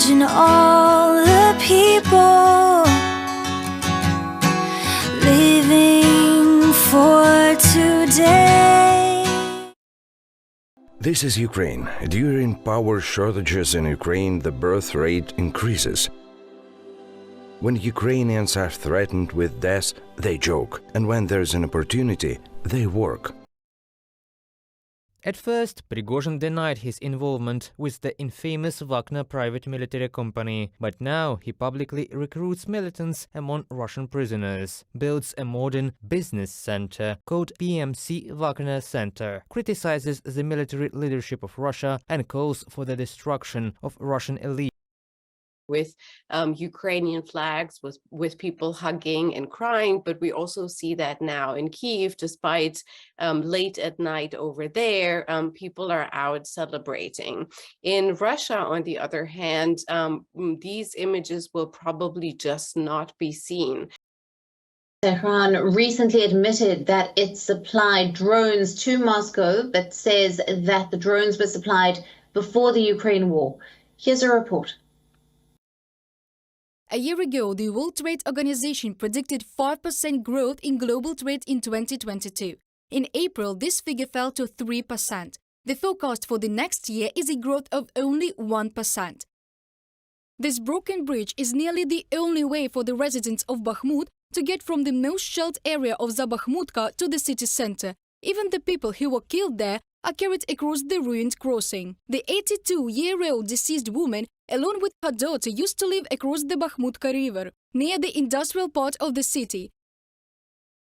Imagine all the people living for today. This is Ukraine. During power shortages in Ukraine, the birth rate increases. When Ukrainians are threatened with death, they joke, and when there's an opportunity, they work. At first, Prigozhin denied his involvement with the infamous Wagner private military company, but now he publicly recruits militants among Russian prisoners, builds a modern business center called PMC Wagner Center, criticizes the military leadership of Russia and calls for the destruction of Russian elite. With Ukrainian flags, with people hugging and crying, but we also see that now in Kyiv, despite late at night over there, people are out celebrating. In Russia, on the other hand, these images will probably just not be seen. Tehran recently admitted that it supplied drones to Moscow, but says that the drones were supplied before the Ukraine war. Here's a report. A year ago, the World Trade Organization predicted 5% growth in global trade in 2022. In April, this figure fell to 3%. The forecast for the next year is a growth of only 1%. This broken bridge is nearly the only way for the residents of Bakhmut to get from the most shelled area of Zabakhmutka to the city center. Even the people who were killed there are carried across the ruined crossing. The 82-year-old deceased woman, along with her daughter, used to live across the Bakhmutka River, near the industrial part of the city.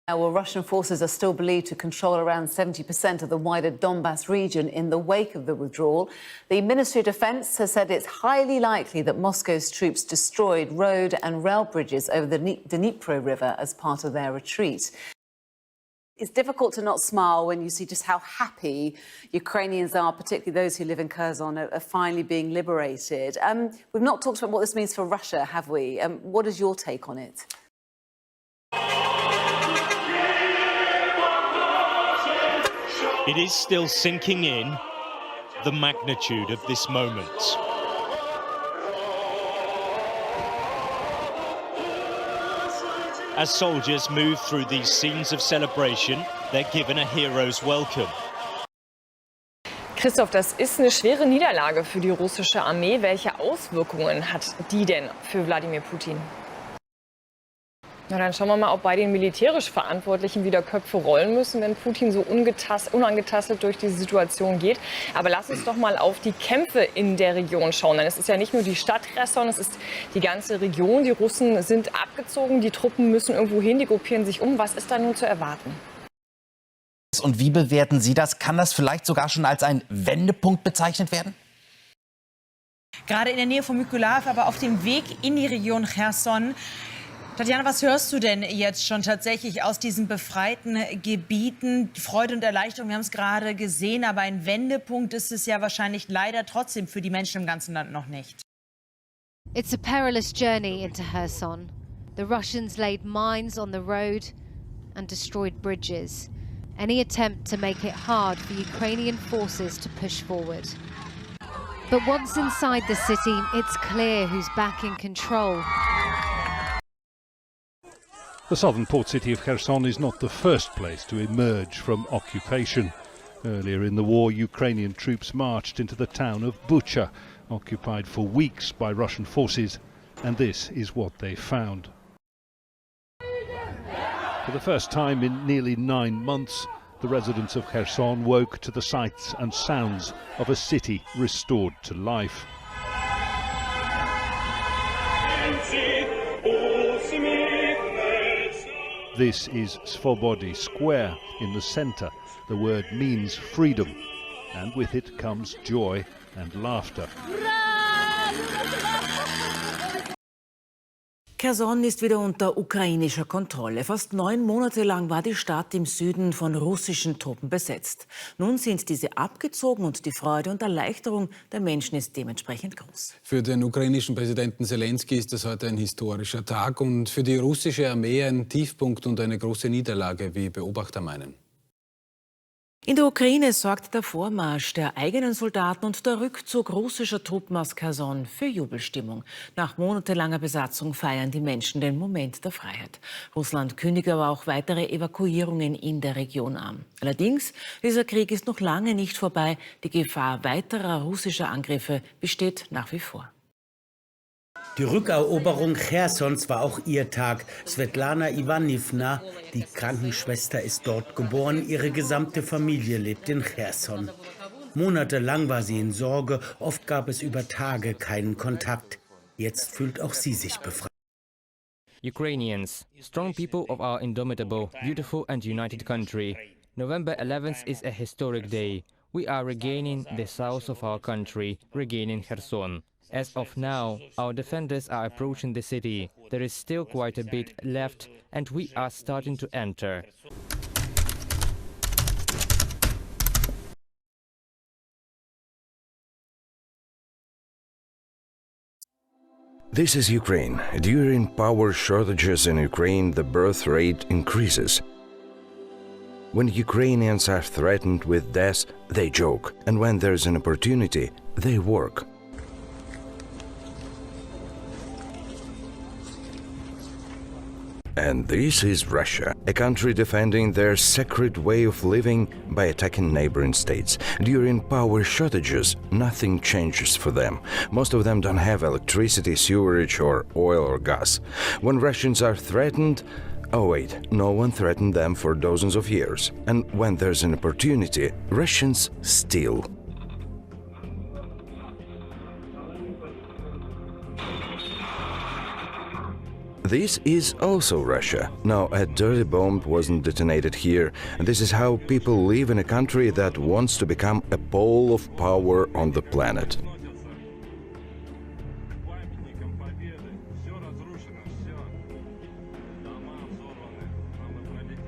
Well, Russian forces are still believed to control around 70% of the wider Donbass region in the wake of the withdrawal. The Ministry of Defense has said it's highly likely that Moscow's troops destroyed road and rail bridges over the Dnipro River as part of their retreat. It's difficult to not smile when you see just how happy Ukrainians are, particularly those who live in Kherson, are finally being liberated. We've not talked about what this means for Russia, have we? What is your take on it? It is still sinking in, the magnitude of this moment. As soldiers move through these scenes of celebration, they're given a hero's welcome. Christoph, das ist eine schwere Niederlage für die russische Armee. Welche Auswirkungen hat die denn für Wladimir Putin? Na, dann schauen wir mal, ob bei den militärisch Verantwortlichen wieder Köpfe rollen müssen, wenn Putin so unangetastet durch diese Situation geht. Aber lass uns doch mal auf die Kämpfe in der Region schauen. Denn es ist ja nicht nur die Stadt Kherson, es ist die ganze Region. Die Russen sind abgezogen, die Truppen müssen irgendwo hin, die gruppieren sich um. Was ist da nun zu erwarten? Und wie bewerten Sie das? Kann das vielleicht sogar schon als ein Wendepunkt bezeichnet werden? Gerade in der Nähe von Mykolaiv, aber auf dem Weg in die Region Cherson. Tatjana, was hörst du denn jetzt schon tatsächlich aus diesen befreiten Gebieten? Freude und Erleichterung, wir haben es gerade gesehen, aber ein Wendepunkt ist es ja wahrscheinlich leider trotzdem für die Menschen im ganzen Land noch nicht. It's a perilous journey into Kherson. The Russians laid mines on the road and destroyed bridges. Any attempt to make it hard for Ukrainian forces to push forward. But once inside the city, it's clear who's back in control. The southern port city of Kherson is not the first place to emerge from occupation. Earlier in the war, Ukrainian troops marched into the town of Bucha, occupied for weeks by Russian forces, and this is what they found. For the first time in nearly 9 months, the residents of Kherson woke to the sights and sounds of a city restored to life. This is Svobody Square in the centre. The word means freedom, and with it comes joy and laughter. Kherson ist wieder unter ukrainischer Kontrolle. Fast 9 Monate lang war die Stadt im Süden von russischen Truppen besetzt. Nun sind diese abgezogen und die Freude und Erleichterung der Menschen ist dementsprechend groß. Für den ukrainischen Präsidenten Zelensky ist das heute ein historischer Tag und für die russische Armee ein Tiefpunkt und eine große Niederlage, wie Beobachter meinen. In der Ukraine sorgt der Vormarsch der eigenen Soldaten und der Rückzug russischer Truppen aus Kherson für Jubelstimmung. Nach monatelanger Besatzung feiern die Menschen den Moment der Freiheit. Russland kündigt aber auch weitere Evakuierungen in der Region an. Allerdings, dieser Krieg ist noch lange nicht vorbei. Die Gefahr weiterer russischer Angriffe besteht nach wie vor. Die Rückeroberung Chersons war auch ihr Tag. Svetlana Ivanivna, die Krankenschwester, ist dort geboren. Ihre gesamte Familie lebt in Cherson. Monatelang war sie in Sorge. Oft gab es über Tage keinen Kontakt. Jetzt fühlt auch sie sich befreit. Ukrainians, strong people of our indomitable, beautiful and united country. November 11th is a historic day. We are regaining the south of our country, regaining Kherson. As of now, our defenders are approaching the city. There is still quite a bit left, and we are starting to enter. This is Ukraine. During power shortages in Ukraine, the birth rate increases. When Ukrainians are threatened with death, they joke, and when there's an opportunity, they work. And this is Russia, a country defending their sacred way of living by attacking neighboring states. During power shortages, nothing changes for them. Most of them don't have electricity, sewerage, or oil or gas. When Russians are threatened, oh wait, no one threatened them for dozens of years. And when there's an opportunity, Russians steal. This is also Russia. No, a dirty bomb wasn't detonated here. This is how people live in a country that wants to become a pole of power on the planet.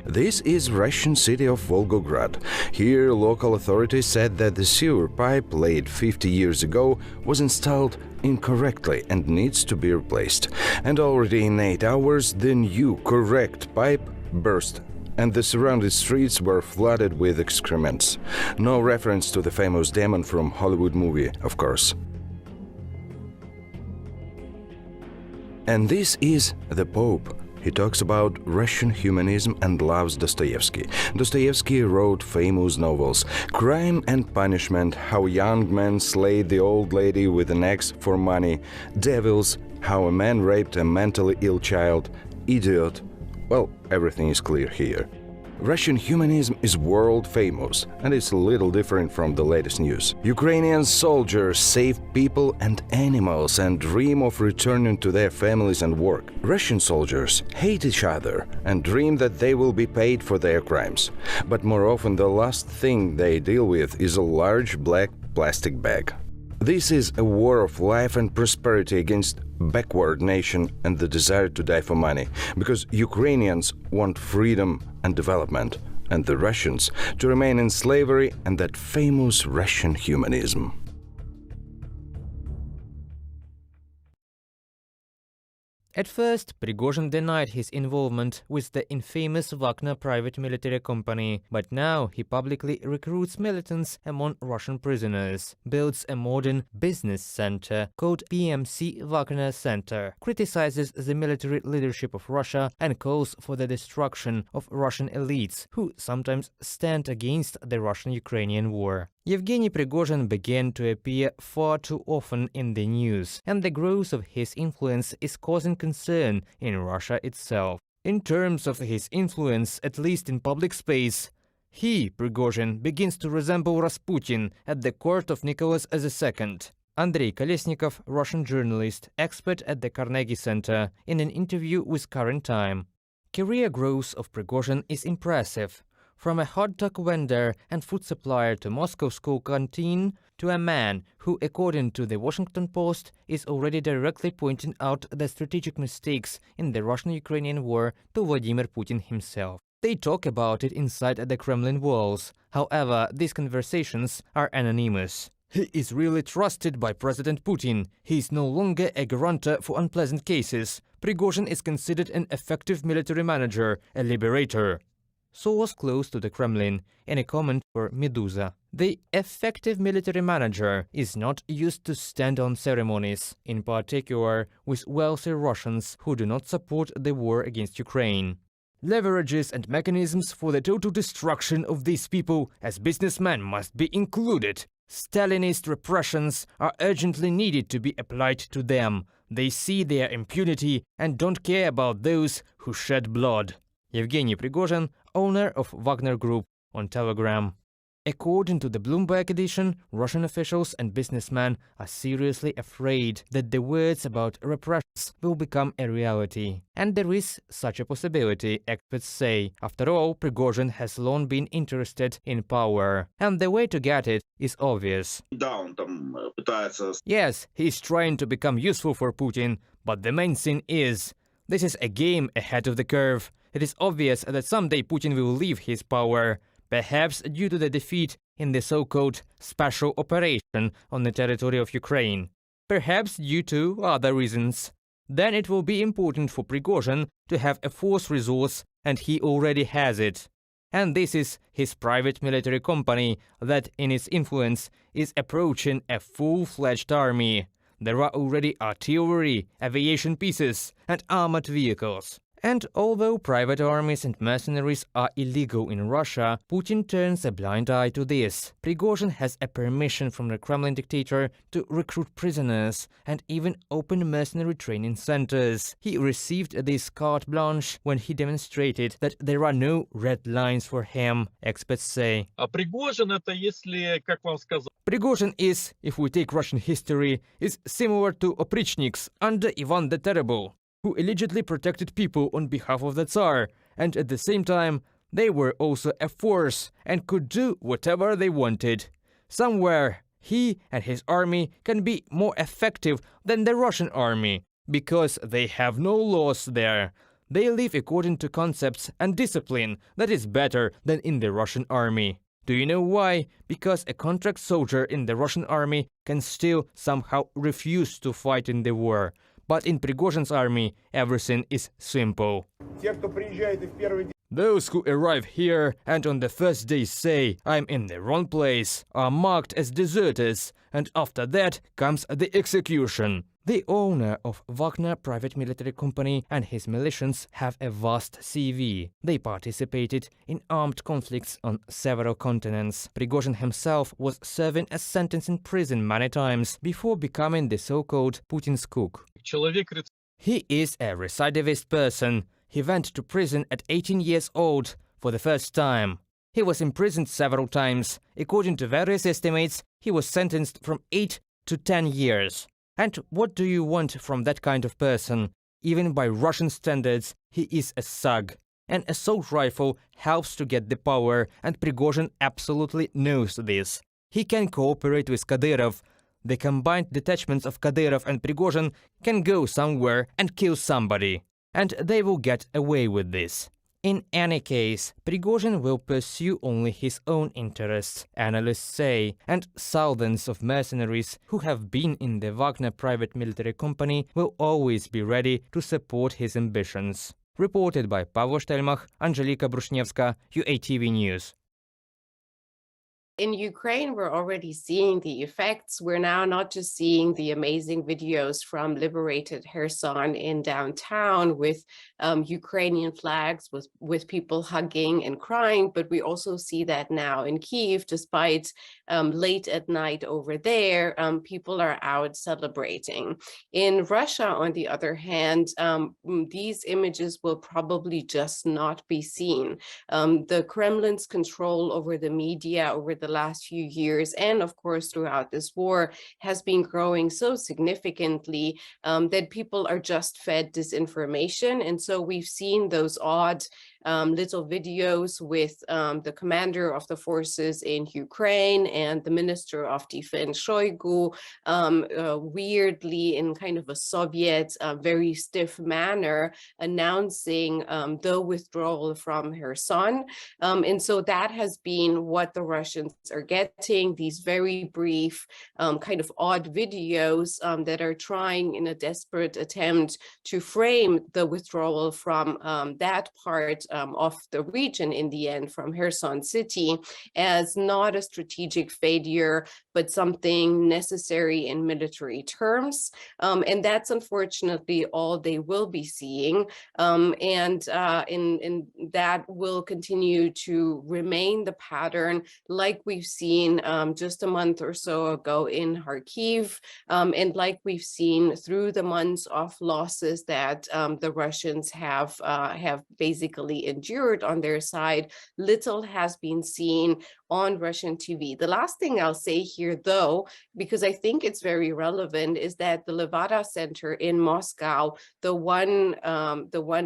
This is Russian city of Volgograd. Here, local authorities said that the sewer pipe laid 50 years ago was installed incorrectly and needs to be replaced. And already in 8 hours, the new correct pipe burst, and the surrounding streets were flooded with excrements. No reference to the famous demon from Hollywood movie, of course. And this is the Pope. He talks about Russian humanism and loves Dostoevsky. Dostoevsky wrote famous novels, Crime and Punishment, How Young Men Slayed the Old Lady with an Axe for Money, Devils, How a Man Raped a Mentally Ill Child, Idiot. Well, everything is clear here. Russian humanism is world famous, and it's a little different from the latest news. Ukrainian soldiers save people and animals and dream of returning to their families and work. Russian soldiers hate each other and dream that they will be paid for their crimes. But more often the last thing they deal with is a large black plastic bag. This is a war of life and prosperity against backward nation and the desire to die for money, because Ukrainians want freedom and development, and the Russians to remain in slavery and that famous Russian humanism. At first, Prigozhin denied his involvement with the infamous Wagner private military company, but now he publicly recruits militants among Russian prisoners, builds a modern business center called PMC Wagner Center, criticizes the military leadership of Russia and calls for the destruction of Russian elites who sometimes stand against the Russian-Ukrainian war. Yevgeny Prigozhin began to appear far too often in the news, and the growth of his influence is causing concern in Russia itself. In terms of his influence, at least in public space, he, Prigozhin, begins to resemble Rasputin at the court of Nicholas II. Andrei Kolesnikov, Russian journalist, expert at the Carnegie Center, in an interview with Current Time. Career growth of Prigozhin is impressive. From a hot dog vendor and food supplier to Moscow school canteen, to a man who, according to the Washington Post, is already directly pointing out the strategic mistakes in the Russian-Ukrainian war to Vladimir Putin himself. They talk about it inside the Kremlin walls. However, these conversations are anonymous. He is really trusted by President Putin. He is no longer a guarantor for unpleasant cases. Prigozhin is considered an effective military manager, a liberator. source close to the Kremlin, in a comment for Meduza. The effective military manager is not used to stand on ceremonies, in particular with wealthy Russians who do not support the war against Ukraine. Leverages and mechanisms for the total destruction of these people as businessmen must be included. Stalinist repressions are urgently needed to be applied to them. They see their impunity and don't care about those who shed blood. Yevgeny Prigozhin, owner of Wagner Group, on Telegram. According to the Bloomberg edition, Russian officials and businessmen are seriously afraid that the words about repressions will become a reality. And there is such a possibility, experts say. After all, Prigozhin has long been interested in power, and the way to get it is obvious. Yes, he's trying to become useful for Putin, but the main thing is, this is a game ahead of the curve. It is obvious that someday Putin will leave his power, perhaps due to the defeat in the so-called special operation on the territory of Ukraine, perhaps due to other reasons. Then it will be important for Prigozhin to have a force resource, and he already has it. And this is his private military company that, in its influence, is approaching a full-fledged army. There are already artillery, aviation pieces, and armored vehicles. And although private armies and mercenaries are illegal in Russia, Putin turns a blind eye to this. Prigozhin has a permission from the Kremlin dictator to recruit prisoners and even open mercenary training centers. He received this carte blanche when he demonstrated that there are no red lines for him, experts say. Prigozhin is, if we take Russian history, is similar to oprichniks under Ivan the Terrible, who allegedly protected people on behalf of the Tsar, and at the same time, they were also a force and could do whatever they wanted. Somewhere, he and his army can be more effective than the Russian army, because they have no laws there. They live according to concepts and discipline that is better than in the Russian army. Do you know why? Because a contract soldier in the Russian army can still somehow refuse to fight in the war. But in Prigozhin's army, everything is simple. Those who arrive here and on the first day say, "I'm in the wrong place," are marked as deserters, and after that comes the execution. The owner of Wagner private military company and his militias have a vast CV. They participated in armed conflicts on several continents. Prigozhin himself was serving a sentence in prison many times before becoming the so-called Putin's cook. He is a recidivist person. He went to prison at 18 years old for the first time. He was imprisoned several times. According to various estimates, he was sentenced from 8 to 10 years. And what do you want from that kind of person? Even by Russian standards, he is a thug. An assault rifle helps to get the power, and Prigozhin absolutely knows this. He can cooperate with Kadyrov. The combined detachments of Kadyrov and Prigozhin can go somewhere and kill somebody. And they will get away with this. In any case, Prigozhin will pursue only his own interests, analysts say, and thousands of mercenaries who have been in the Wagner private military company will always be ready to support his ambitions. Reported by Paweł Stelmach, Angelika Bruszniewska, UATV News. In Ukraine, we're already seeing the effects. We're now not just seeing the amazing videos from liberated Kherson in downtown with Ukrainian flags, with people hugging and crying, but we also see that now in Kyiv, despite late at night over there, people are out celebrating. In Russia, on the other hand, these images will probably just not be seen. The Kremlin's control over the media over the last few years, and of course throughout this war, has been growing so significantly that people are just fed disinformation. And so we've seen those odd little videos with the commander of the forces in Ukraine and the Minister of Defense Shoigu weirdly in kind of a Soviet very stiff manner announcing the withdrawal from Kherson. And so that has been what the Russians are getting, these very brief kind of odd videos that are trying in a desperate attempt to frame the withdrawal from that part of the region in the end from Kherson city as not a strategic failure, but something necessary in military terms. And that's unfortunately all they will be seeing. And that will continue to remain the pattern like we've seen just a month or so ago in Kyiv, and like we've seen through the months of losses that the Russians have basically endured on their side. Little has been seen on Russian TV. The last thing I'll say here, though, because I think it's very relevant, is that the Levada Center in Moscow, the one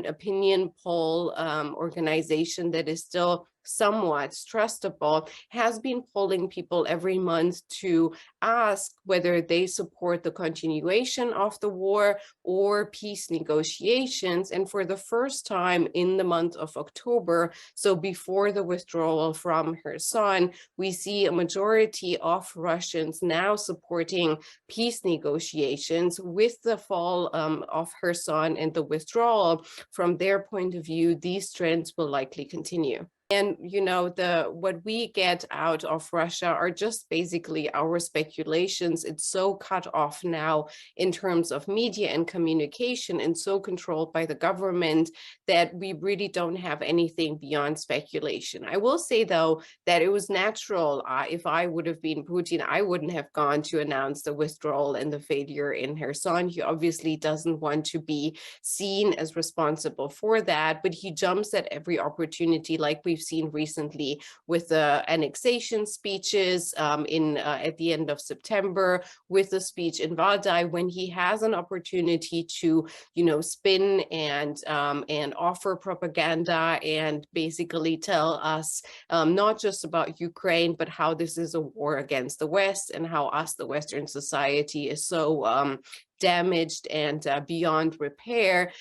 opinion poll organization that is still somewhat trustable, has been polling people every month to ask whether they support the continuation of the war or peace negotiations. And for the first time in the month of October, so before the withdrawal from Kherson, we see a majority of Russians now supporting peace negotiations. With the fall of Kherson and the withdrawal, from their point of view, these trends will likely continue. And, you know, what we get out of Russia are just basically our speculations. It's so cut off now in terms of media and communication and so controlled by the government that we really don't have anything beyond speculation. I will say, though, that it was natural. If I would have been Putin, I wouldn't have gone to announce the withdrawal and the failure in Kherson. He obviously doesn't want to be seen as responsible for that, but he jumps at every opportunity, like we've seen recently with the annexation speeches at the end of September, with the speech in WarDay, when he has an opportunity to, you know, spin and offer propaganda and basically tell us not just about Ukraine, but how this is a war against the West and how us, the Western society, is so damaged and beyond repair,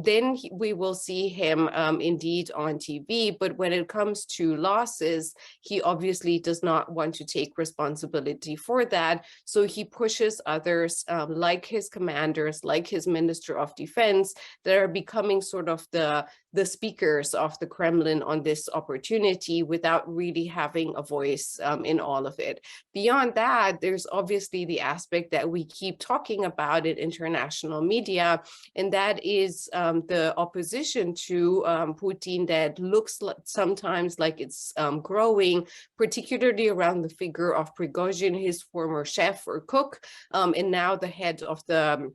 then we will see him indeed on TV. But when it comes to losses, he obviously does not want to take responsibility for that. So he pushes others like his commanders, like his Minister of Defense, that are becoming sort of the speakers of the Kremlin on this opportunity without really having a voice in all of it. Beyond that, there's obviously the aspect that we keep talking about in international media, and that is the opposition to Putin that looks sometimes like it's growing, particularly around the figure of Prigozhin, his former chef or cook, and now the head of the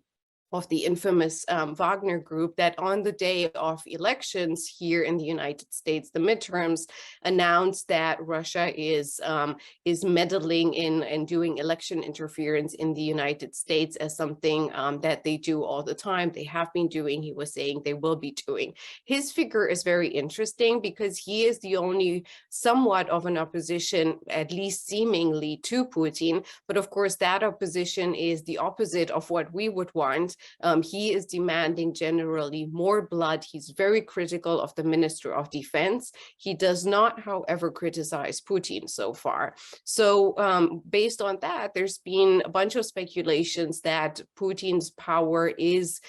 infamous Wagner group, that on the day of elections here in the United States, the midterms, announced that Russia is meddling in and doing election interference in the United States as something that they do all the time. They have been doing, he was saying they will be doing. His figure is very interesting because he is the only somewhat of an opposition, at least seemingly, to Putin. But of course, that opposition is the opposite of what we would want. He is demanding generally more blood. He's very critical of the Minister of Defense. He does not, however, criticize Putin so far. So based on that, there's been a bunch of speculations that Putin's power is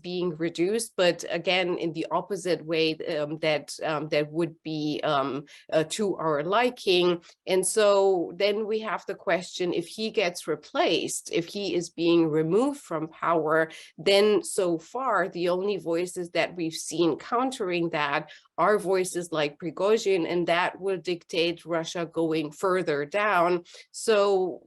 being reduced, but again, in the opposite way that would be to our liking. And so then we have the question, if he gets replaced, if he is being removed from power, then so far the only voices that we've seen countering that are voices like Prigozhin, and that will dictate Russia going further down. So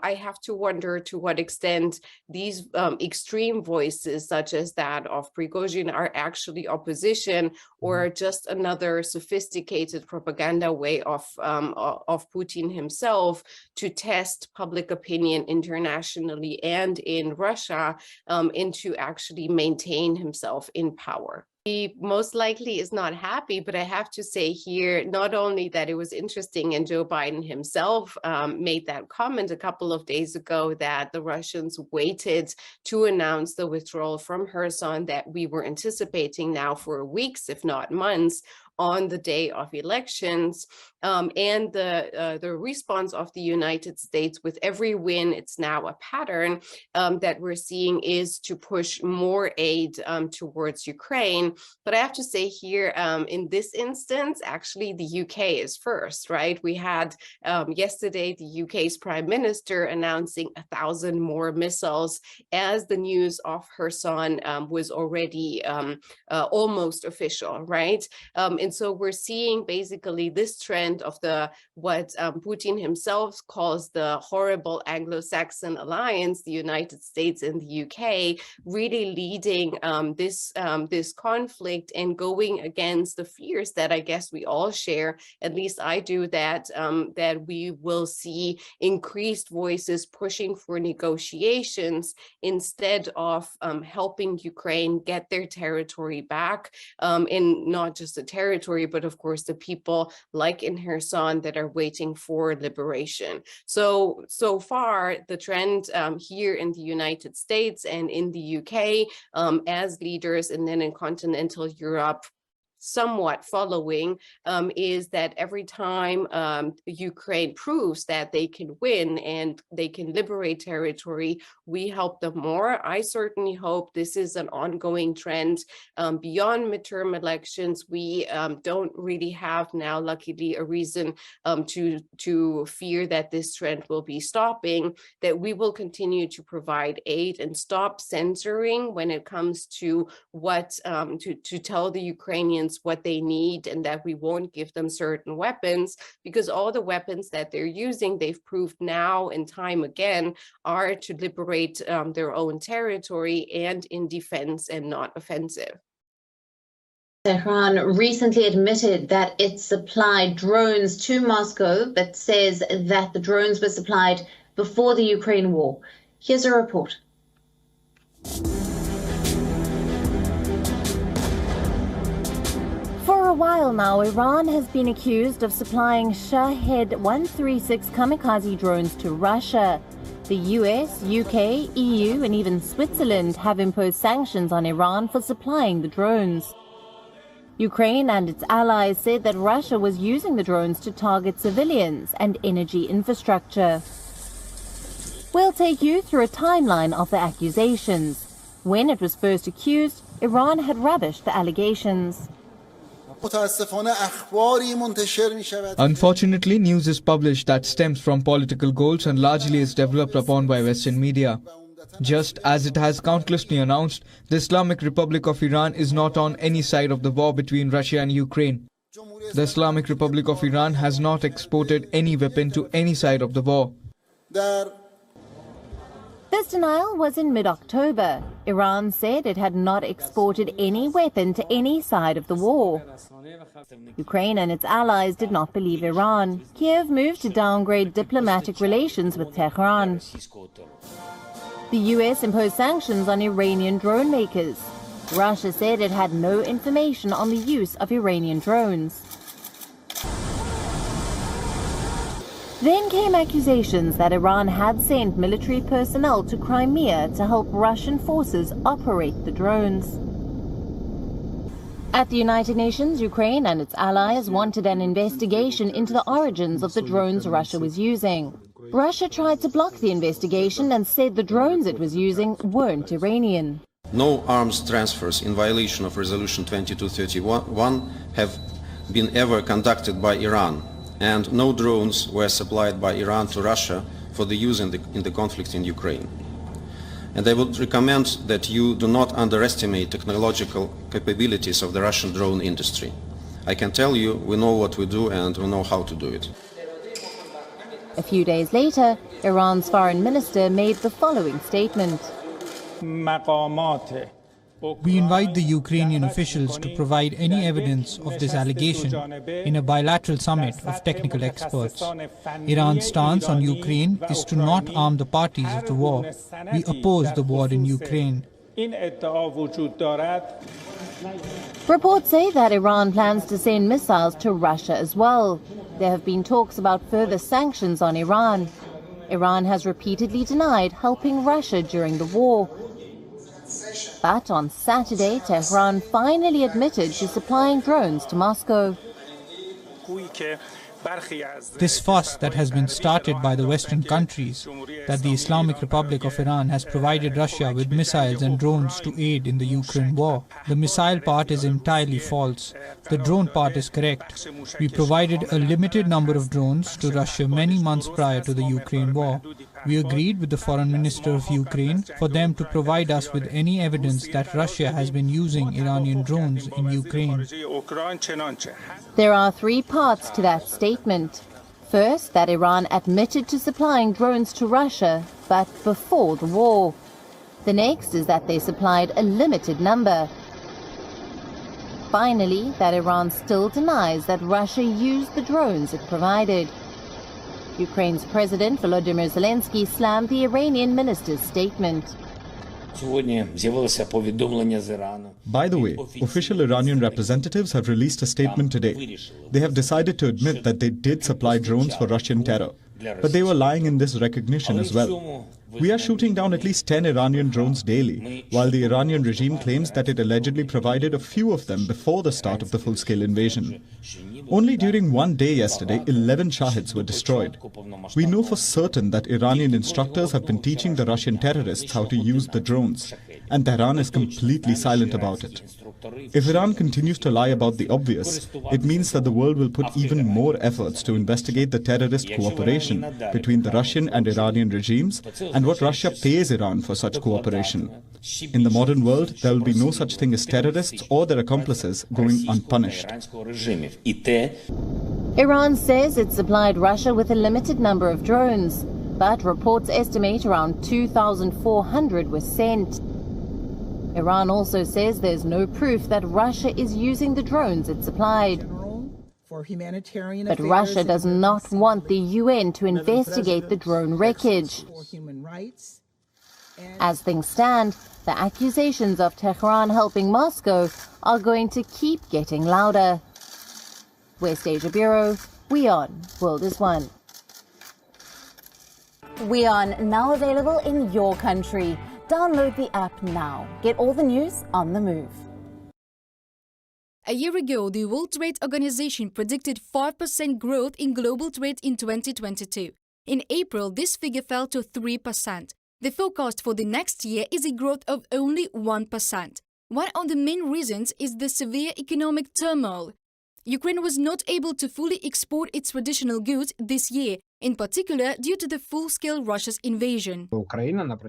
I have to wonder to what extent these extreme voices, such as that of Prigozhin, are actually opposition or just another sophisticated propaganda way of Putin himself to test public opinion internationally and in Russia, and to actually maintain himself in power. He most likely is not happy, but I have to say here, not only that it was interesting, and Joe Biden himself made that comment a couple of days ago that the Russians waited to announce the withdrawal from Kherson that we were anticipating now for weeks, if not months, on the day of elections, and the response of the United States with every win, it's now a pattern that we're seeing, is to push more aid towards Ukraine. situation. But I have to say here, in this instance, actually, the UK is first, right? We had yesterday the UK's Prime Minister announcing 1,000 more missiles as the news of Kherson was already almost official, right? And so we're seeing basically this trend of what Putin himself calls the horrible Anglo-Saxon alliance, the United States and the UK, really leading this conflict and going against the fears that I guess we all share, at least I do, that we will see increased voices pushing for negotiations instead of helping Ukraine get their territory back, and not just the territory, but of course the people like in Kherson that are waiting for liberation. So far, the trend here in the United States and in the UK as leaders, and then in continental Europe, somewhat following, is that every time Ukraine proves that they can win and they can liberate territory, we help them more. I certainly hope this is an ongoing trend beyond midterm elections. We don't really have now, luckily, a reason to fear that this trend will be stopping, that we will continue to provide aid and stop censoring when it comes to what to tell the Ukrainians what they need, and that we won't give them certain weapons, because all the weapons that they're using, they've proved now and time again, are to liberate their own territory and in defense and not offensive. Tehran recently admitted that it supplied drones to Moscow, but says that the drones were supplied before the Ukraine war. Here's a report. For a while now, Iran has been accused of supplying Shahed-136 kamikaze drones to Russia. The US, UK, EU and even Switzerland have imposed sanctions on Iran for supplying the drones. Ukraine and its allies said that Russia was using the drones to target civilians and energy infrastructure. We'll take you through a timeline of the accusations. When it was first accused, Iran had rubbished the allegations. Unfortunately, news is published that stems from political goals and largely is developed upon by Western media. Just as it has countlessly announced, the Islamic Republic of Iran is not on any side of the war between Russia and Ukraine. The Islamic Republic of Iran has not exported any weapon to any side of the war. This denial was in mid-October. Iran said it had not exported any weapon to any side of the war. Ukraine and its allies did not believe Iran. Kyiv moved to downgrade diplomatic relations with Tehran. The US imposed sanctions on Iranian drone makers. Russia said it had no information on the use of Iranian drones. Then came accusations that Iran had sent military personnel to Crimea to help Russian forces operate the drones. At the United Nations, Ukraine and its allies wanted an investigation into the origins of the drones Russia was using. Russia tried to block the investigation and said the drones it was using weren't Iranian. No arms transfers in violation of Resolution 2231 have been ever conducted by Iran, and no drones were supplied by Iran to Russia for the use in the conflict in Ukraine. And I would recommend that you do not underestimate technological capabilities of the Russian drone industry. I can tell you, we know what we do and we know how to do it. A few days later, Iran's foreign minister made the following statement. We invite the Ukrainian officials to provide any evidence of this allegation in a bilateral summit of technical experts. Iran's stance on Ukraine is to not arm the parties of the war. We oppose the war in Ukraine. Reports say that Iran plans to send missiles to Russia as well. There have been talks about further sanctions on Iran. Iran has repeatedly denied helping Russia during the war. But on Saturday, Tehran finally admitted to supplying drones to Moscow. This fuss that has been started by the Western countries, that the Islamic Republic of Iran has provided Russia with missiles and drones to aid in the Ukraine war. The missile part is entirely false. The drone part is correct. We provided a limited number of drones to Russia many months prior to the Ukraine war. We agreed with the Foreign Minister of Ukraine for them to provide us with any evidence that Russia has been using Iranian drones in Ukraine. There are three parts to that statement. First, that Iran admitted to supplying drones to Russia, but before the war. The next is that they supplied a limited number. Finally, that Iran still denies that Russia used the drones it provided. Ukraine's President Volodymyr Zelensky slammed the Iranian minister's statement. By the way, official Iranian representatives have released a statement today. They have decided to admit that they did supply drones for Russian terror, but they were lying in this recognition as well. We are shooting down at least 10 Iranian drones daily, while the Iranian regime claims that it allegedly provided a few of them before the start of the full-scale invasion. Only during one day yesterday, 11 Shahids were destroyed. We know for certain that Iranian instructors have been teaching the Russian terrorists how to use the drones, and Tehran is completely silent about it. If Iran continues to lie about the obvious, it means that the world will put even more efforts to investigate the terrorist cooperation between the Russian and Iranian regimes and what Russia pays Iran for such cooperation. In the modern world, there will be no such thing as terrorists or their accomplices going unpunished. Iran says it supplied Russia with a limited number of drones, but reports estimate around 2,400 were sent. Iran also says there's no proof that Russia is using the drones it supplied. But Russia does not want the UN to investigate the drone wreckage. As things stand, the accusations of Tehran helping Moscow are going to keep getting louder. West Asia Bureau, WION, World is One. WION, now available in your country. Download the app now. Get all the news on the move. A year ago, the World Trade Organization predicted 5% growth in global trade in 2022. In April, this figure fell to 3%. The forecast for the next year is a growth of only 1%. One of the main reasons is the severe economic turmoil. Ukraine was not able to fully export its traditional goods this year, in particular due to the full-scale Russia's invasion.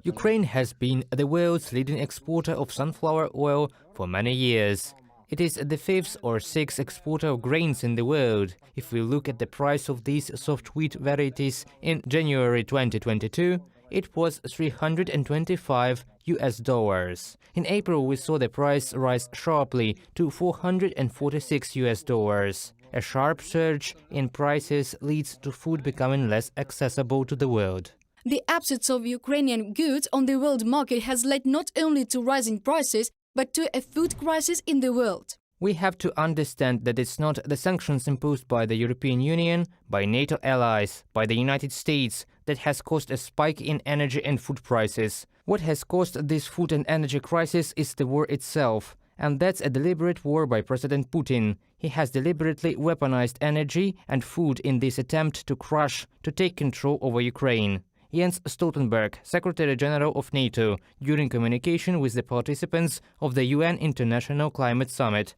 Ukraine has been the world's leading exporter of sunflower oil for many years. It is the fifth or sixth exporter of grains in the world. If we look at the price of these soft wheat varieties in January 2022, it was $325. In April, we saw the price rise sharply to $446. A sharp surge in prices leads to food becoming less accessible to the world. The absence of Ukrainian goods on the world market has led not only to rising prices, but to a food crisis in the world. We have to understand that it's not the sanctions imposed by the European Union, by NATO allies, by the United States that has caused a spike in energy and food prices. What has caused this food and energy crisis is the war itself. And that's a deliberate war by President Putin. He has deliberately weaponized energy and food in this attempt to crush, to take control over Ukraine. Jens Stoltenberg, Secretary General of NATO, during communication with the participants of the UN International Climate Summit.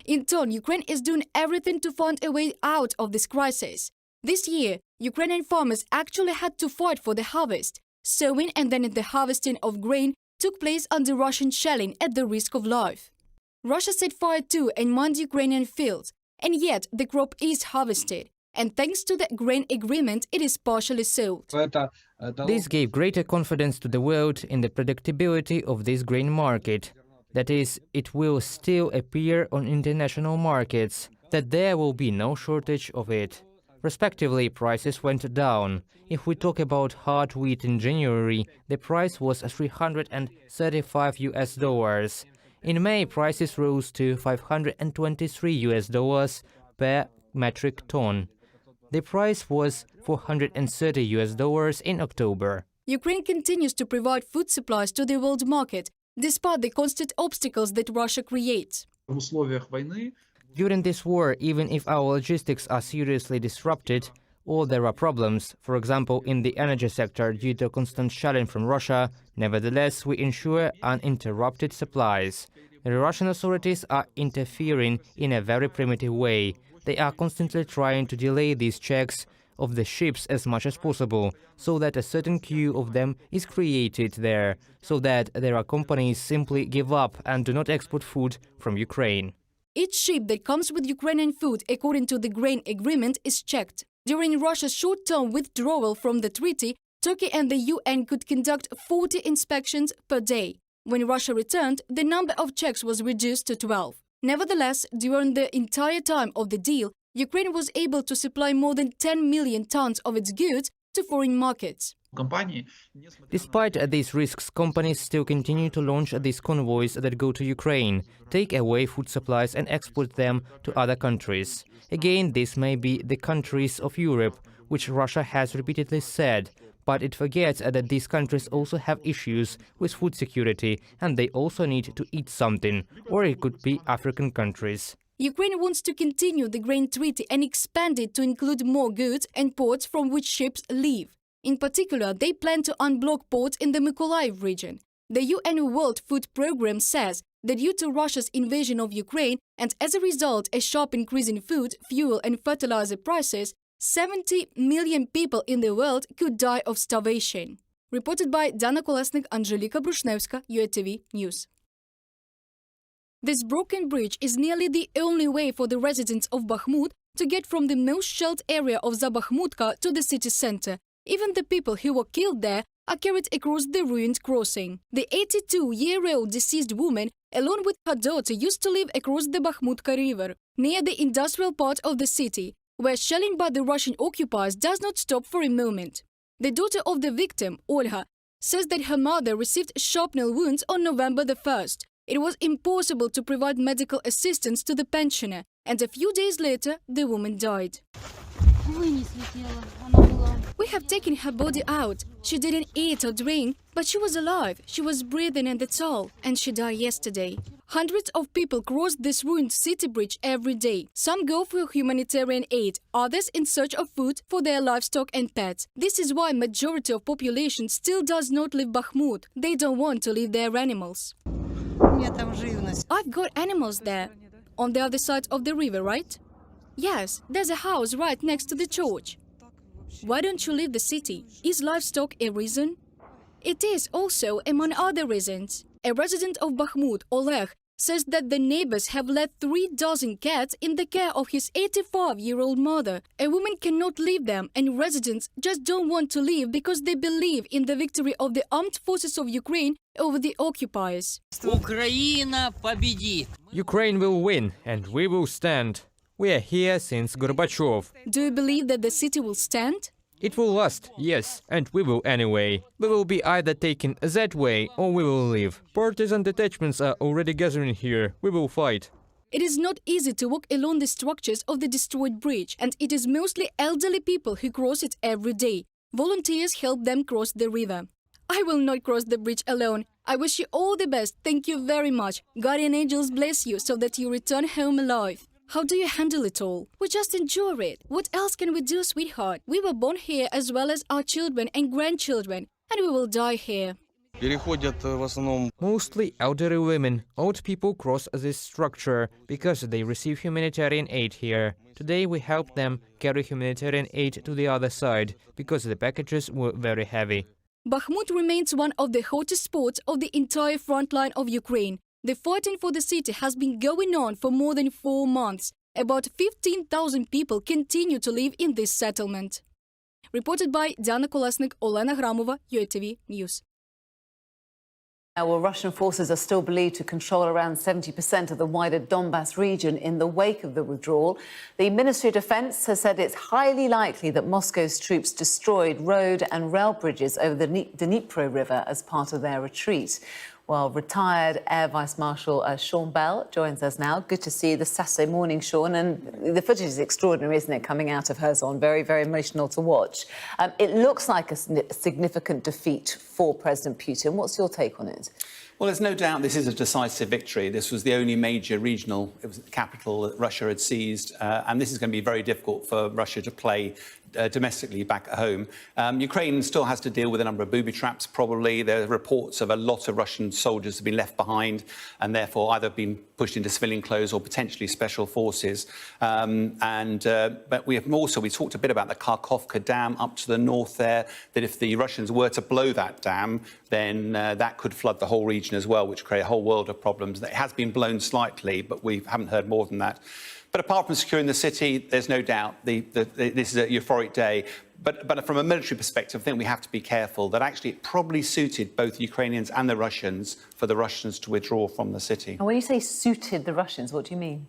In turn, Ukraine is doing everything to find a way out of this crisis. This year, Ukrainian farmers actually had to fight for the harvest. Sowing and then the harvesting of grain took place under Russian shelling at the risk of life. Russia set fire to and mined Ukrainian fields, and yet the crop is harvested. And thanks to the grain agreement, it is partially sold. This gave greater confidence to the world in the predictability of this grain market. That is, it will still appear on international markets, that there will be no shortage of it. Respectively, prices went down. If we talk about hard wheat in January, the price was $335. In May, prices rose to $523 per metric ton. The price was $430 in October. Ukraine continues to provide food supplies to the world market, despite the constant obstacles that Russia creates. During this war, even if our logistics are seriously disrupted, or there are problems, for example in the energy sector due to constant shelling from Russia, nevertheless we ensure uninterrupted supplies. The Russian authorities are interfering in a very primitive way. They are constantly trying to delay these checks of the ships as much as possible, so that a certain queue of them is created there, so that there are companies simply give up and do not export food from Ukraine. Each ship that comes with Ukrainian food according to the grain agreement is checked. During Russia's short-term withdrawal from the treaty, Turkey and the UN could conduct 40 inspections per day. When Russia returned, the number of checks was reduced to 12. Nevertheless, during the entire time of the deal, Ukraine was able to supply more than 10 million tons of its goods to foreign markets. Despite these risks, companies still continue to launch these convoys that go to Ukraine, take away food supplies and export them to other countries. Again, this may be the countries of Europe, which Russia has repeatedly said, but it forgets that these countries also have issues with food security and they also need to eat something, or it could be African countries. Ukraine wants to continue the grain treaty and expand it to include more goods and ports from which ships leave. In particular, they plan to unblock ports in the Mykolaiv region. The UN World Food Programme says that due to Russia's invasion of Ukraine and as a result a sharp increase in food, fuel and fertilizer prices, 70 million people in the world could die of starvation. Reported by Dana Kolesnik, Angelika Brushnevska, UATV News. This broken bridge is nearly the only way for the residents of Bakhmut to get from the most shelled area of Zabakhmutka to the city center. Even the people who were killed there are carried across the ruined crossing. The 82-year-old deceased woman, along with her daughter, used to live across the Bakhmutka river, near the industrial part of the city, where shelling by the Russian occupiers does not stop for a moment. The daughter of the victim, Olha, says that her mother received shrapnel wounds on November the 1st. It was impossible to provide medical assistance to the pensioner, and a few days later, the woman died. We have taken her body out. She didn't eat or drink, but she was alive. She was breathing and that's all. And she died yesterday. Hundreds of people cross this ruined city bridge every day. Some go for humanitarian aid, others in search of food for their livestock and pets. This is why majority of population still does not leave Bakhmut. They don't want to leave their animals. I've got animals there. On the other side of the river, right? Yes, there's a house right next to the church. Why don't you leave the city? Is livestock a reason? It is also among other reasons. A resident of Bakhmut, Oleg, says that the neighbors have left 36 cats in the care of his 85-year-old mother. A woman cannot leave them, and residents just don't want to leave because they believe in the victory of the armed forces of Ukraine over the occupiers. Ukraine will win, and we will stand. We are here since Gorbachev. Do you believe that the city will stand? It will last, yes, and we will anyway. We will be either taken that way or we will leave. Partisan detachments are already gathering here. We will fight. It is not easy to walk along the structures of the destroyed bridge, and it is mostly elderly people who cross it every day. Volunteers help them cross the river. I will not cross the bridge alone. I wish you all the best. Thank you very much. Guardian angels bless you so that you return home alive. How do you handle it all? We just endure it. What else can we do, sweetheart? We were born here as well as our children and grandchildren, and we will die here. Mostly elderly women. Old people cross this structure because they receive humanitarian aid here. Today we helped them carry humanitarian aid to the other side because the packages were very heavy. Bakhmut remains one of the hottest spots of the entire front line of Ukraine. The fighting for the city has been going on for more than 4 months. About 15,000 people continue to live in this settlement. Reported by Dana Kolesnik, Olena Gramova, UATV News. Well, Russian forces are still believed to control around 70% of the wider Donbass region in the wake of the withdrawal. The Ministry of Defense has said it's highly likely that Moscow's troops destroyed road and rail bridges over the Dnipro River as part of their retreat. Well, retired Air Vice Marshal Sean Bell joins us now. Good to see you this Saturday morning, Sean. And the footage is extraordinary, isn't it, coming out of Kherson? Very, very emotional to watch. It looks like a significant defeat for President Putin. What's your take on it? Well, there's no doubt this is a decisive victory. This was the only major regional capital that Russia had seized, and this is going to be very difficult for Russia to play domestically back at home. Ukraine still has to deal with a number of booby traps, probably. There are reports of a lot of Russian soldiers have been left behind and therefore either been pushed into civilian clothes or potentially special forces. But we talked a bit about the Kharkovka Dam up to the north there, that if the Russians were to blow that dam, then that could flood the whole region as well, which create a whole world of problems. It has been blown slightly, but we haven't heard more than that. But apart from securing the city, there's no doubt this is a euphoric day. But from a military perspective, I think we have to be careful that actually it probably suited both Ukrainians and the Russians for the Russians to withdraw from the city. And when you say suited the Russians, what do you mean?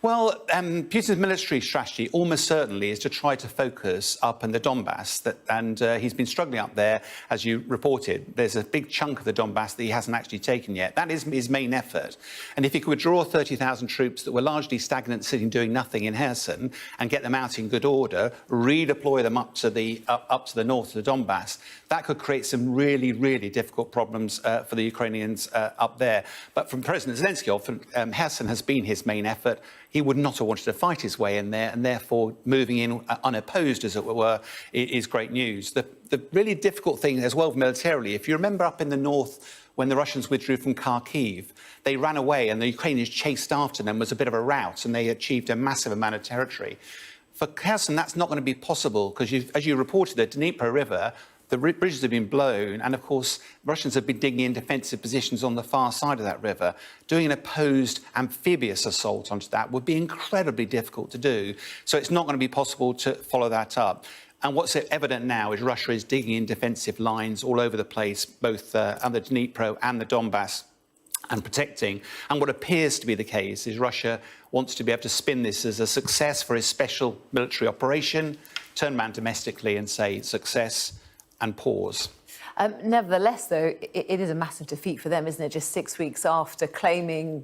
Well, Putin's military strategy almost certainly is to try to focus up in the Donbass, and he's been struggling up there, as you reported. There's a big chunk of the Donbass that he hasn't actually taken yet. That is his main effort. And if he could withdraw 30,000 troops that were largely stagnant, sitting doing nothing in Kherson, and get them out in good order, redeploy them up to the north of the Donbass, that could create some really, really difficult problems for the Ukrainians up there. But from President Zelensky, Kherson has been his main effort. He would not have wanted to fight his way in there, and therefore moving in unopposed, as it were, is great news. The really difficult thing as well militarily, if you remember up in the north, when the Russians withdrew from Kyiv, they ran away and the Ukrainians chased after them. It was a bit of a rout, and they achieved a massive amount of territory. For Kherson, that's not going to be possible because, as you reported, the Dnieper River, the bridges have been blown, and of course, Russians have been digging in defensive positions on the far side of that river. Doing an opposed amphibious assault onto that would be incredibly difficult to do. So it's not going to be possible to follow that up. And what's evident now is Russia is digging in defensive lines all over the place, both on the Dnipro and the Donbass, and protecting. And what appears to be the case is Russia wants to be able to spin this as a success for his special military operation, turn around domestically and say success and pause. Nevertheless, though, it is a massive defeat for them, isn't it? Just 6 weeks after claiming,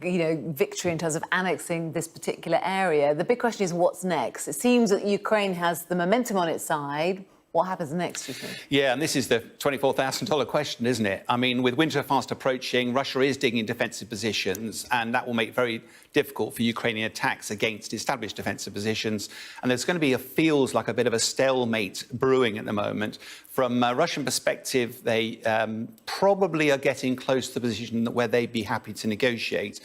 victory in terms of annexing this particular area. The big question is what's next? It seems that Ukraine has the momentum on its side. What happens next, do you think? Yeah, and this is the $24,000 question, isn't it? I mean, with winter fast approaching, Russia is digging in defensive positions, and that will make it very difficult for Ukrainian attacks against established defensive positions. And there's going to be feels like a bit of a stalemate brewing at the moment. From a Russian perspective, they probably are getting close to the position where they'd be happy to negotiate.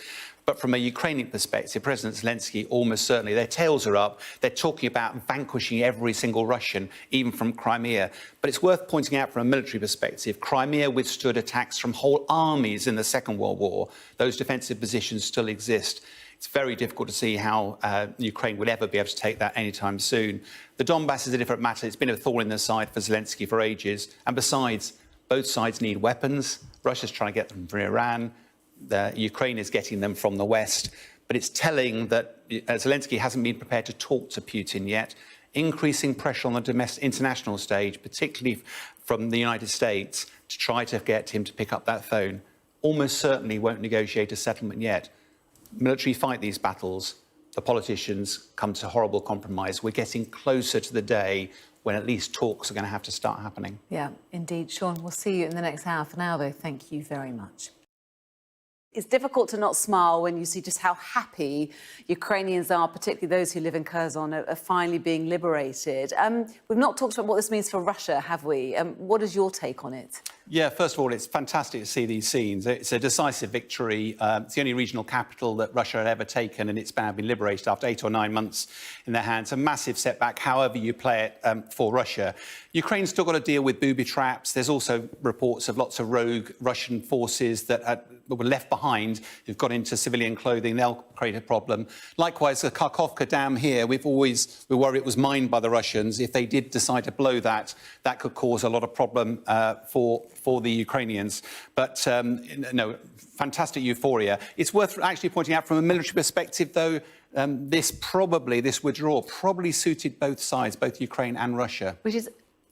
But from a Ukrainian perspective, President Zelensky, almost certainly, their tails are up. They're talking about vanquishing every single Russian, even from Crimea. But it's worth pointing out from a military perspective, Crimea withstood attacks from whole armies in the Second World War. Those defensive positions still exist. It's very difficult to see how Ukraine will ever be able to take that anytime soon. The Donbass is a different matter. It's been a thorn in the side for Zelensky for ages. And besides, both sides need weapons. Russia's trying to get them from Iran. Ukraine is getting them from the West. But it's telling that Zelensky hasn't been prepared to talk to Putin yet. Increasing pressure on the domestic international stage, particularly from the United States, to try to get him to pick up that phone. Almost certainly won't negotiate a settlement yet. Military fight these battles. The politicians come to horrible compromise. We're getting closer to the day when at least talks are going to have to start happening. Yeah, indeed. Sean, we'll see you in the next half an hour, though. Thank you very much. It's difficult to not smile when you see just how happy Ukrainians are, particularly those who live in Kherson, are finally being liberated. We've not talked about what this means for Russia, have we? What is your take on it? Yeah, first of all, it's fantastic to see these scenes. It's a decisive victory. It's the only regional capital that Russia had ever taken, and it's now been liberated after 8 or 9 months in their hands. A massive setback, however you play it, for Russia. Ukraine's still got to deal with booby traps. There's also reports of lots of rogue Russian forces that were left behind, who've got into civilian clothing. They'll create a problem. Likewise, the Kharkovka Dam here, we worry it was mined by the Russians. If they did decide to blow that, that could cause a lot of problem for the Ukrainians. But no, fantastic euphoria. It's worth actually pointing out from a military perspective, though, this withdrawal probably suited both sides, both Ukraine and Russia. Which is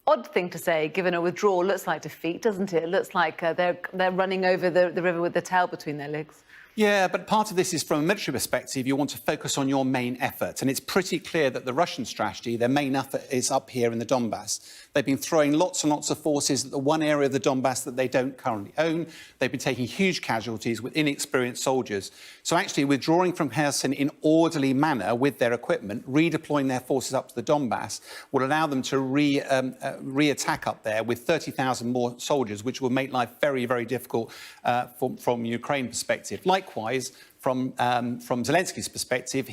odd thing to say, given a withdrawal looks like defeat, doesn't it? It looks like they're running over the river with their tail between their legs. Yeah, but part of this is from a military perspective, you want to focus on your main effort. And it's pretty clear that the Russian strategy, their main effort is up here in the Donbass. They've been throwing lots and lots of forces at the one area of the Donbass that they don't currently own. They've been taking huge casualties with inexperienced soldiers. So actually withdrawing from Kherson in orderly manner with their equipment, redeploying their forces up to the Donbass, will allow them to re-attack up there with 30,000 more soldiers, which will make life very, very difficult from Ukraine perspective. Likewise, from Zelensky's perspective,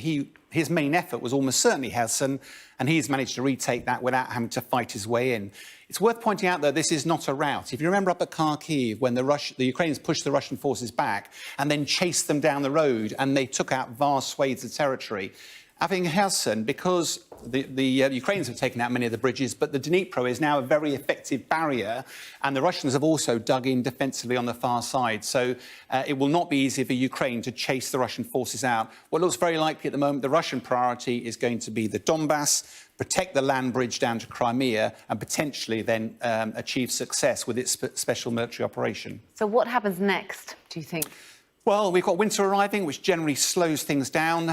his main effort was almost certainly Kherson, and he's managed to retake that without having to fight his way in. It's worth pointing out, though, this is not a rout. If you remember up at Kyiv, when the Ukrainians pushed the Russian forces back and then chased them down the road, and they took out vast swathes of territory. Having Kherson, because the Ukrainians have taken out many of the bridges, but the Dnipro is now a very effective barrier, and the Russians have also dug in defensively on the far side. So it will not be easy for Ukraine to chase the Russian forces out. What looks very likely at the moment, the Russian priority is going to be the Donbass, protect the land bridge down to Crimea, and potentially then achieve success with its special military operation. So what happens next, do you think? Well, we've got winter arriving, which generally slows things down.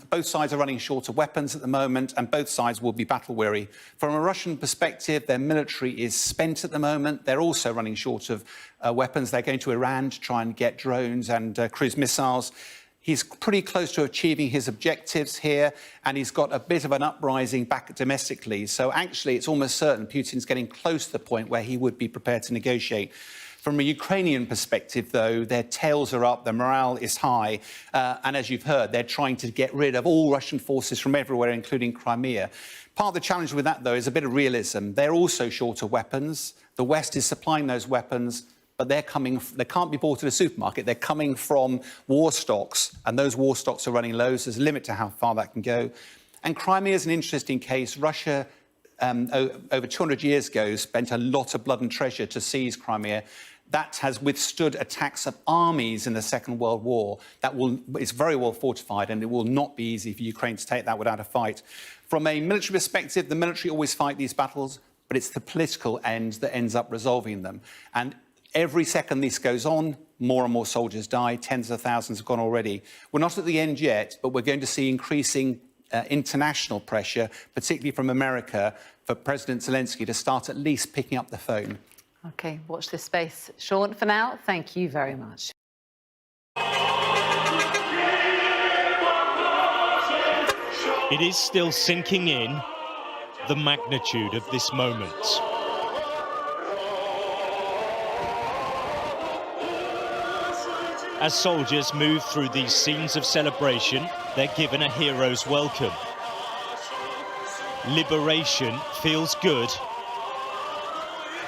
Both sides are running short of weapons at the moment, and both sides will be battle-weary. From a Russian perspective, their military is spent at the moment. They're also running short of weapons. They're going to Iran to try and get drones and cruise missiles. He's pretty close to achieving his objectives here, and he's got a bit of an uprising back domestically. So actually, it's almost certain Putin's getting close to the point where he would be prepared to negotiate. From a Ukrainian perspective, though, their tails are up, their morale is high, and as you've heard, they're trying to get rid of all Russian forces from everywhere, including Crimea. Part of the challenge with that, though, is a bit of realism. They're also short of weapons. The West is supplying those weapons, but they can't be bought at a supermarket. They're coming from war stocks, and those war stocks are running low, so there's a limit to how far that can go. And Crimea is an interesting case. Russia, over 200 years ago, spent a lot of blood and treasure to seize Crimea. That has withstood attacks of armies in the Second World War. It's very well fortified, and it will not be easy for Ukraine to take that without a fight. From a military perspective, the military always fight these battles, but it's the political end that ends up resolving them. And every second this goes on, more and more soldiers die. Tens of thousands have gone already. We're not at the end yet, but we're going to see increasing international pressure, particularly from America, for President Zelensky to start at least picking up the phone. OK, watch this space. Sean, for now, thank you very much. It is still sinking in, the magnitude of this moment. As soldiers move through these scenes of celebration, they're given a hero's welcome. Liberation feels good,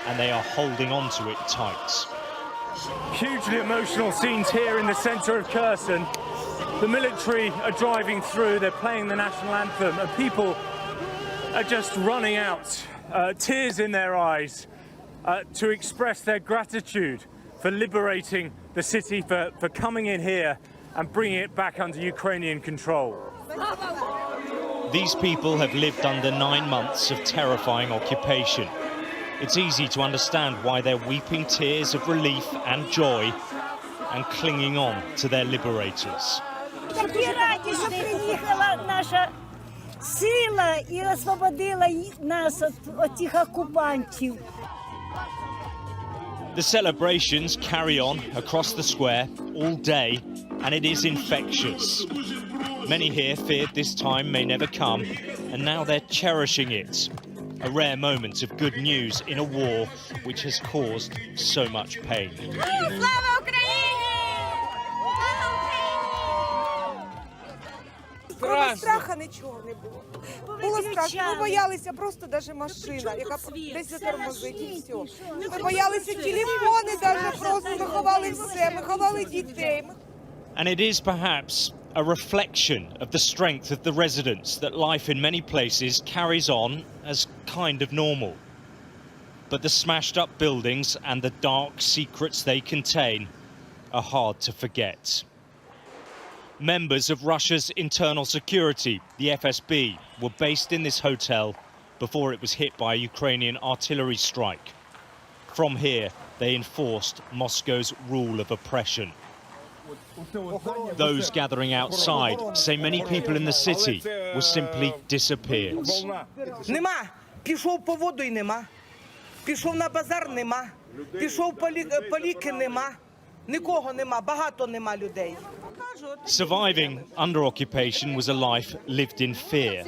and they are holding on to it tight. Hugely emotional scenes here in the centre of Kherson. The military are driving through, they're playing the national anthem, and people are just running out, tears in their eyes, to express their gratitude for liberating the city, for coming in here and bringing it back under Ukrainian control. These people have lived under 9 months of terrifying occupation. It's easy to understand why they're weeping tears of relief and joy and clinging on to their liberators. Такі раді, що приїхала наша сила і освободила нас від тих окупантів. The celebrations carry on across the square all day, and it is infectious. Many here feared this time may never come, and now they're cherishing it. A rare moment of good news in a war which has caused so much pain. Кроме страха нічого не було. Було страшно, ми боялися просто навіть машина, яка десь затормозить і все. Ми боялися телефони навіть просто, ми ховали все, ми ховали дітей. And it is perhaps a reflection of the strength of the residents that life in many places carries on as kind of normal. But the smashed up buildings and the dark secrets they contain are hard to forget. Members of Russia's internal security, the FSB, were based in this hotel before it was hit by a Ukrainian artillery strike. From here, they enforced Moscow's rule of oppression. Those gathering outside say many people in the city were simply disappeared. Нема. Пішов по воду й нема. Пішов на базар нема. Пішов по ліки нема. Нікого нема, багато нема людей. Surviving under occupation was a life lived in fear.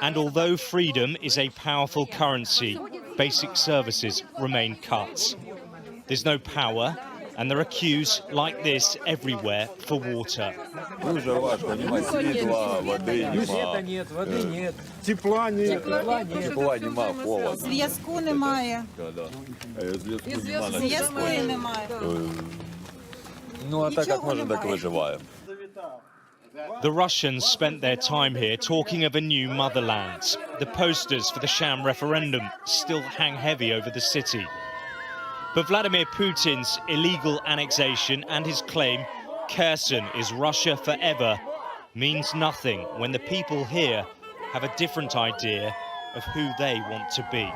And although freedom is a powerful currency, basic services remain cut. There's no power, and there are queues like this everywhere for water. Зв'язку немає. Зв'язку немає. Ну а так як можемо, так виживаємо. The Russians spent their time here talking of a new motherland. The posters for the sham referendum still hang heavy over the city. But Vladimir Putin's illegal annexation and his claim Kherson is Russia forever means nothing when the people here have a different idea of who they want to be.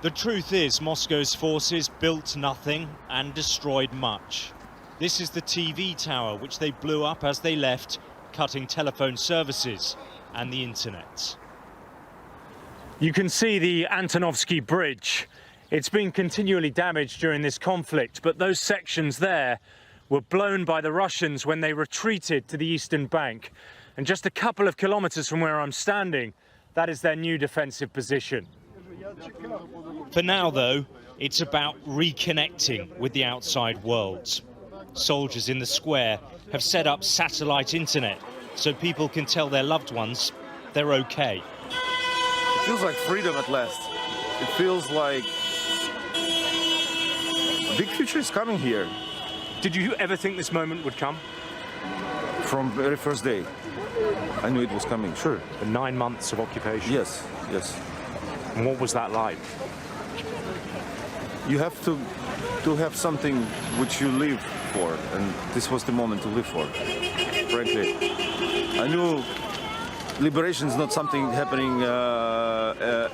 The truth is, Moscow's forces built nothing and destroyed much. This is the TV tower which they blew up as they left, cutting telephone services and the internet. You can see the Antonovsky Bridge. It's been continually damaged during this conflict, but those sections there were blown by the Russians when they retreated to the eastern bank. And just a couple of kilometers from where I'm standing, that is their new defensive position. For now, though, it's about reconnecting with the outside world. Soldiers in the square have set up satellite internet so people can tell their loved ones they're okay. It feels like freedom at last. It feels like big future is coming here. Did you ever think this moment would come? From the very first day, I knew it was coming, sure. The 9 months of occupation? Yes, yes. And what was that like? You have to have something which you live for, and this was the moment to live for, frankly. I knew liberation is not something happening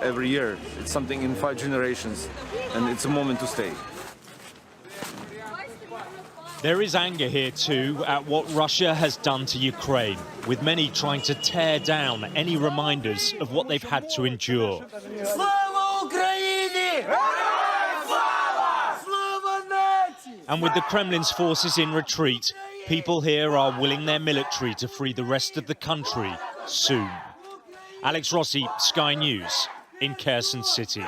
every year. It's something in 5 generations, and it's a moment to stay. There is anger here too at what Russia has done to Ukraine, with many trying to tear down any reminders of what they've had to endure. And with the Kremlin's forces in retreat, people here are willing their military to free the rest of the country soon. Alex Rossi, Sky News in Kherson City.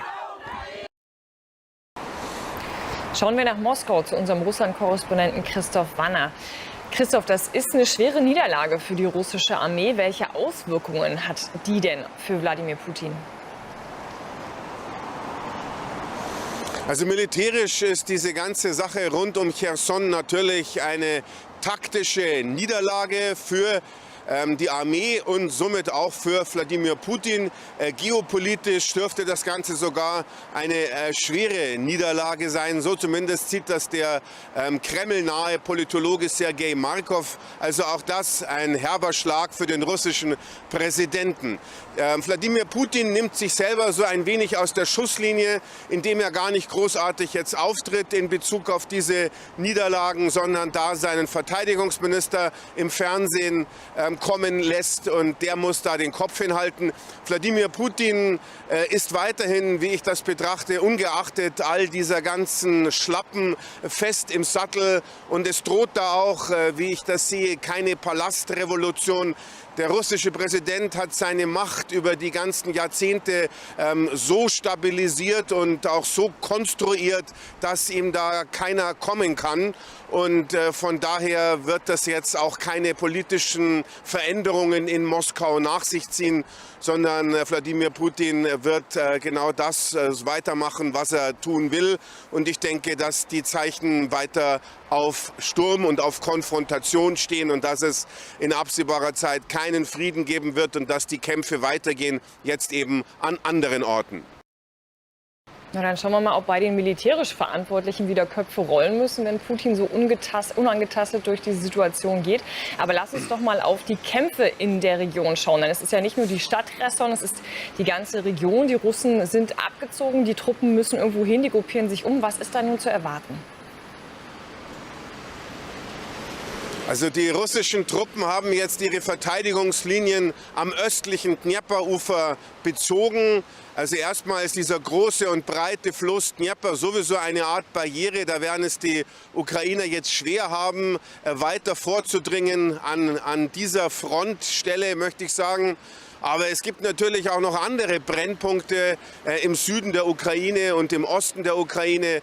Schauen wir nach Moskau zu unserem Russland-Korrespondenten Christoph Wannert. Christoph, das ist eine schwere Niederlage für die russische Armee. Welche Auswirkungen hat die denn für Wladimir Putin? Also militärisch ist diese ganze Sache rund um Cherson natürlich eine taktische Niederlage für die Armee und somit auch für Wladimir Putin. Geopolitisch dürfte das Ganze sogar eine schwere Niederlage sein. So zumindest sieht das der Kreml-nahe Politologe Sergei Markov. Also auch das ein herber Schlag für den russischen Präsidenten. Wladimir Putin nimmt sich selber so ein wenig aus der Schusslinie, indem er gar nicht großartig jetzt auftritt in Bezug auf diese Niederlagen, sondern da seinen Verteidigungsminister im Fernsehen kommen lässt, und der muss da den Kopf hinhalten. Wladimir Putin ist weiterhin, wie ich das betrachte, ungeachtet all dieser ganzen Schlappen fest im Sattel, und es droht da auch, wie ich das sehe, keine Palastrevolution. Der russische Präsident hat seine Macht über die ganzen Jahrzehnte so stabilisiert und auch so konstruiert, dass ihm da keiner kommen kann. Und von daher wird das jetzt auch keine politischen Veränderungen in Moskau nach sich ziehen, sondern Wladimir Putin wird genau das weitermachen, was er tun will. Und ich denke, dass die Zeichen weiter auf Sturm und auf Konfrontation stehen und dass es in absehbarer Zeit keinen Frieden geben wird und dass die Kämpfe weitergehen, jetzt eben an anderen Orten. Na, dann schauen wir mal, ob bei den militärisch Verantwortlichen wieder Köpfe rollen müssen, wenn Putin so unangetastet durch diese Situation geht. Aber lass uns doch mal auf die Kämpfe in der Region schauen. Denn es ist ja nicht nur die Stadt Kherson, es ist die ganze Region. Die Russen sind abgezogen, die Truppen müssen irgendwo hin, die gruppieren sich um. Was ist da nun zu erwarten? Also die russischen Truppen haben jetzt ihre Verteidigungslinien am östlichen Dnjeperufer bezogen. Also erstmal ist dieser große und breite Fluss Dnjeper sowieso eine Art Barriere. Da werden es die Ukrainer jetzt schwer haben, weiter vorzudringen an dieser Frontstelle, möchte ich sagen. Aber es gibt natürlich auch noch andere Brennpunkte im Süden der Ukraine und im Osten der Ukraine.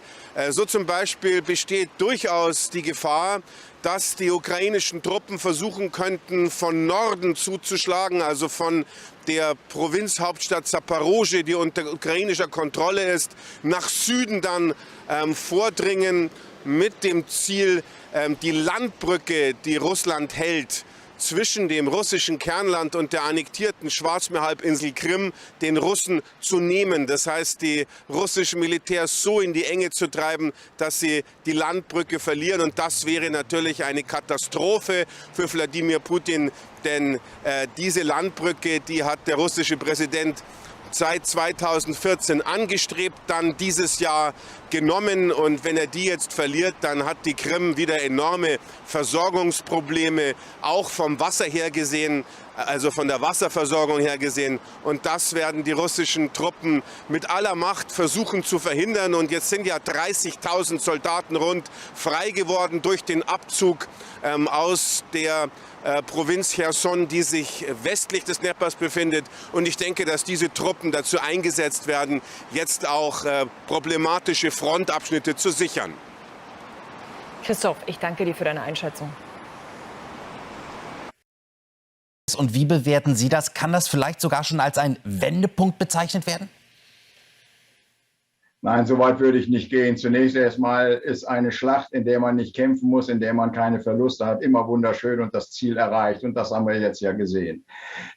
So zum Beispiel besteht durchaus die Gefahr, dass die ukrainischen Truppen versuchen könnten, von Norden zuzuschlagen, also von der Provinzhauptstadt Zaporozhye, die unter ukrainischer Kontrolle ist, nach Süden dann vordringen mit dem Ziel, die Landbrücke, die Russland hält, zwischen dem russischen Kernland und der annektierten Schwarzmeerhalbinsel Krim den Russen zu nehmen. Das heißt, die russischen Militärs so in die Enge zu treiben, dass sie die Landbrücke verlieren. Und das wäre natürlich eine Katastrophe für Wladimir Putin, denn diese Landbrücke, die hat der russische Präsident seit 2014 angestrebt, dann dieses Jahr genommen. Und wenn er die jetzt verliert, dann hat die Krim wieder enorme Versorgungsprobleme, auch vom Wasser her gesehen, also von der Wasserversorgung her gesehen. Und das werden die russischen Truppen mit aller Macht versuchen zu verhindern. Und jetzt sind ja 30.000 Soldaten rund frei geworden durch den Abzug aus der Provinz Kherson, die sich westlich des Dnjepers befindet. Und ich denke, dass diese Truppen dazu eingesetzt werden, jetzt auch problematische Frontabschnitte zu sichern. Christoph, ich danke dir für deine Einschätzung. Und wie bewerten Sie das? Kann das vielleicht sogar schon als ein Wendepunkt bezeichnet werden? Nein, so weit würde ich nicht gehen. Zunächst erstmal ist eine Schlacht, in der man nicht kämpfen muss, in der man keine Verluste hat, immer wunderschön und das Ziel erreicht. Und das haben wir jetzt ja gesehen.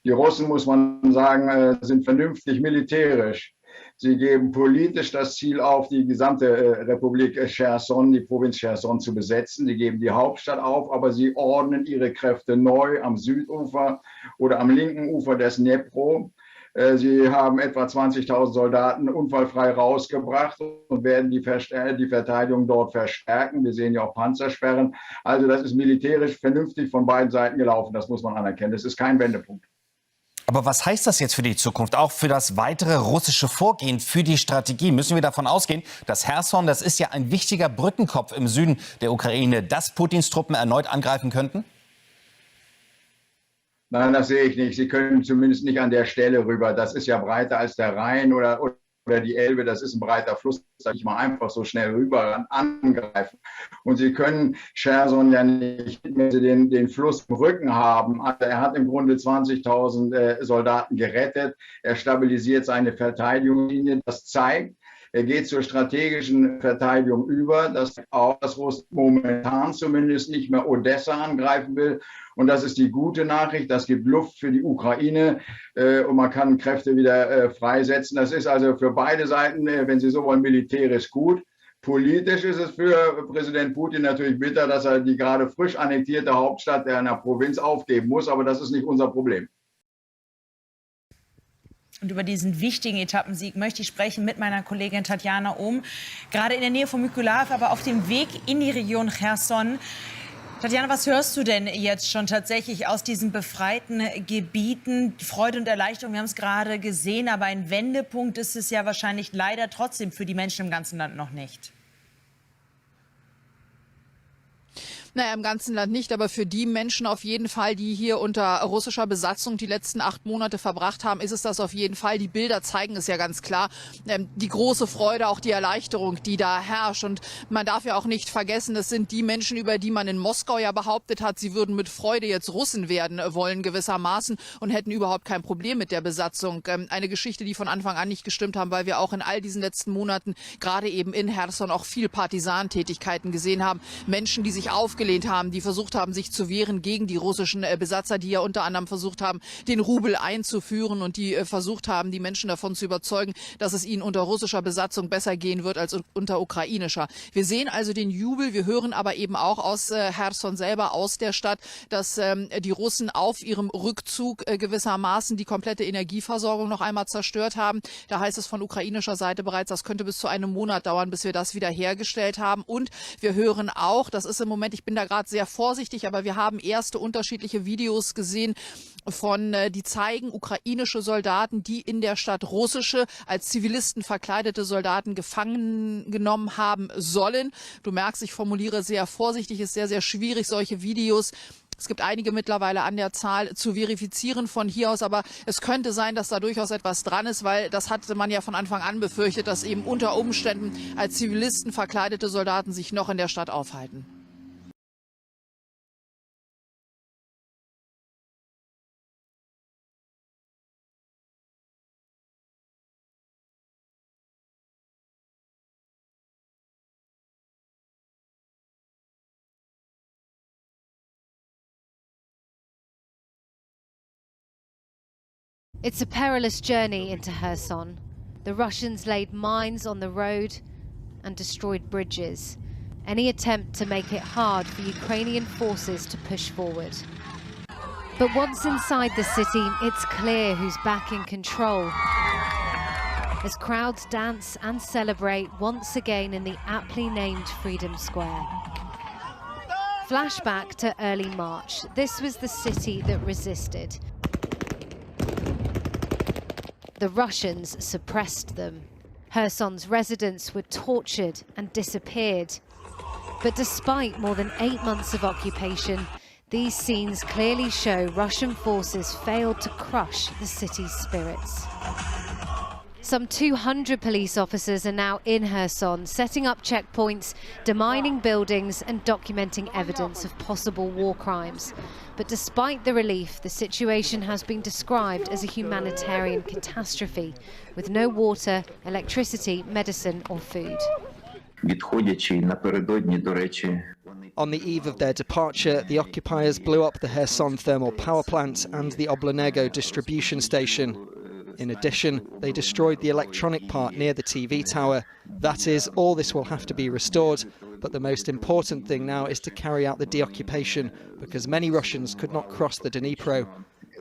Die Russen, muss man sagen, sind vernünftig militärisch. Sie geben politisch das Ziel auf, die gesamte Republik Cherson, die Provinz Cherson zu besetzen. Sie geben die Hauptstadt auf, aber sie ordnen ihre Kräfte neu am Südufer oder am linken Ufer des Dnjepro. Sie haben etwa 20.000 Soldaten unfallfrei rausgebracht und werden die Verteidigung dort verstärken. Wir sehen ja auch Panzersperren. Also das ist militärisch vernünftig von beiden Seiten gelaufen. Das muss man anerkennen. Das ist kein Wendepunkt. Aber was heißt das jetzt für die Zukunft, auch für das weitere russische Vorgehen, für die Strategie? Müssen wir davon ausgehen, dass Kherson, das ist ja ein wichtiger Brückenkopf im Süden der Ukraine, dass Putins Truppen erneut angreifen könnten? Nein, das sehe ich nicht. Sie können zumindest nicht an der Stelle rüber. Das ist ja breiter als der Rhein oder die Elbe. Das ist ein breiter Fluss. Da kann ich mal einfach so schnell rüber angreifen. Und Sie können Cherson ja nicht, wenn Sie den Fluss im Rücken haben. Also er hat im Grunde 20.000 Soldaten gerettet. Er stabilisiert seine Verteidigungslinie. Das zeigt, er geht zur strategischen Verteidigung über, dass Russland momentan zumindest nicht mehr Odessa angreifen will. Und das ist die gute Nachricht. Das gibt Luft für die Ukraine und man kann Kräfte wieder freisetzen. Das ist also für beide Seiten, wenn Sie so wollen, militärisch gut. Politisch ist es für Präsident Putin natürlich bitter, dass er die gerade frisch annektierte Hauptstadt einer Provinz aufgeben muss. Aber das ist nicht unser Problem. Und über diesen wichtigen Etappensieg möchte ich sprechen mit meiner Kollegin Tatjana Ohm. Gerade in der Nähe von Mykolaiv, aber auf dem Weg in die Region Kherson. Tatjana, was hörst du denn jetzt schon tatsächlich aus diesen befreiten Gebieten? Freude und Erleichterung, wir haben es gerade gesehen, aber ein Wendepunkt ist es ja wahrscheinlich leider trotzdem für die Menschen im ganzen Land noch nicht. Naja, im ganzen Land nicht, aber für die Menschen auf jeden Fall, die hier unter russischer Besatzung die letzten 8 Monate verbracht haben, ist es das auf jeden Fall. Die Bilder zeigen es ja ganz klar. Die große Freude, auch die Erleichterung, die da herrscht. Und man darf ja auch nicht vergessen, es sind die Menschen, über die man in Moskau ja behauptet hat, sie würden mit Freude jetzt Russen werden wollen gewissermaßen und hätten überhaupt kein Problem mit der Besatzung. Eine Geschichte, die von Anfang an nicht gestimmt haben, weil wir auch in all diesen letzten Monaten, gerade eben in Kherson, auch viel Partisanentätigkeiten gesehen haben. Menschen, die sich aufgelehnt haben, die versucht haben, sich zu wehren gegen die russischen Besatzer, die ja unter anderem versucht haben, den Rubel einzuführen und die versucht haben, die Menschen davon zu überzeugen, dass es ihnen unter russischer Besatzung besser gehen wird als unter ukrainischer. Wir sehen also den Jubel, wir hören aber eben auch aus Kherson selber, aus der Stadt, dass die Russen auf ihrem Rückzug gewissermaßen die komplette Energieversorgung noch einmal zerstört haben. Da heißt es von ukrainischer Seite bereits, das könnte bis zu einem Monat dauern, bis wir das wieder hergestellt haben. Und wir hören auch, das ist im Moment, ich bin bin da gerade sehr vorsichtig, aber wir haben erste unterschiedliche Videos gesehen, die zeigen ukrainische Soldaten, die in der Stadt russische, als Zivilisten verkleidete Soldaten gefangen genommen haben sollen. Du merkst, ich formuliere sehr vorsichtig, ist sehr, sehr schwierig, solche Videos. Es gibt einige mittlerweile an der Zahl zu verifizieren von hier aus, aber es könnte sein, dass da durchaus etwas dran ist, weil das hatte man ja von Anfang an befürchtet, dass eben unter Umständen als Zivilisten verkleidete Soldaten sich noch in der Stadt aufhalten. It's a perilous journey into Kherson. The Russians laid mines on the road and destroyed bridges. Any attempt to make it hard for Ukrainian forces to push forward. But once inside the city, it's clear who's back in control. As crowds dance and celebrate once again in the aptly named Freedom Square. Flashback to early March. This was the city that resisted. The Russians suppressed them. Kherson's residents were tortured and disappeared. But despite more than 8 months of occupation, these scenes clearly show Russian forces failed to crush the city's spirits. Some 200 police officers are now in Kherson, setting up checkpoints, demining buildings and documenting evidence of possible war crimes. But despite the relief, the situation has been described as a humanitarian catastrophe, with no water, electricity, medicine or food. On the eve of their departure, the occupiers blew up the Kherson thermal power plant and the Oblenego distribution station. In addition, they destroyed the electronic part near the TV tower. That is, all this will have to be restored, but the most important thing now is to carry out the deoccupation, because many Russians could not cross the Dnipro.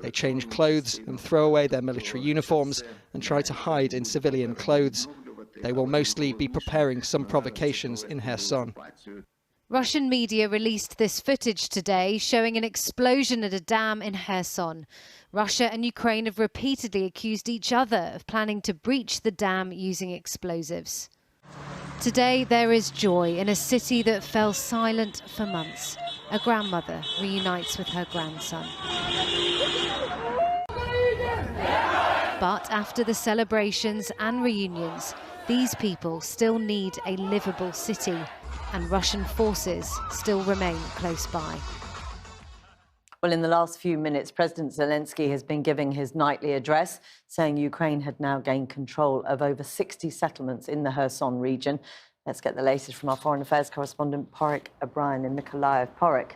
They change clothes and throw away their military uniforms and try to hide in civilian clothes. They will mostly be preparing some provocations in Kherson. Russian media released this footage today showing an explosion at a dam in Kherson. Russia and Ukraine have repeatedly accused each other of planning to breach the dam using explosives. Today there is joy in a city that fell silent for months. A grandmother reunites with her grandson. But after the celebrations and reunions, these people still need a livable city, and Russian forces still remain close by. Well, in the last few minutes, President Zelensky has been giving his nightly address, saying Ukraine had now gained control of over 60 settlements in the Kherson region. Let's get the latest from our Foreign Affairs correspondent, Porrick O'Brien in Mykolaiv. Porrick.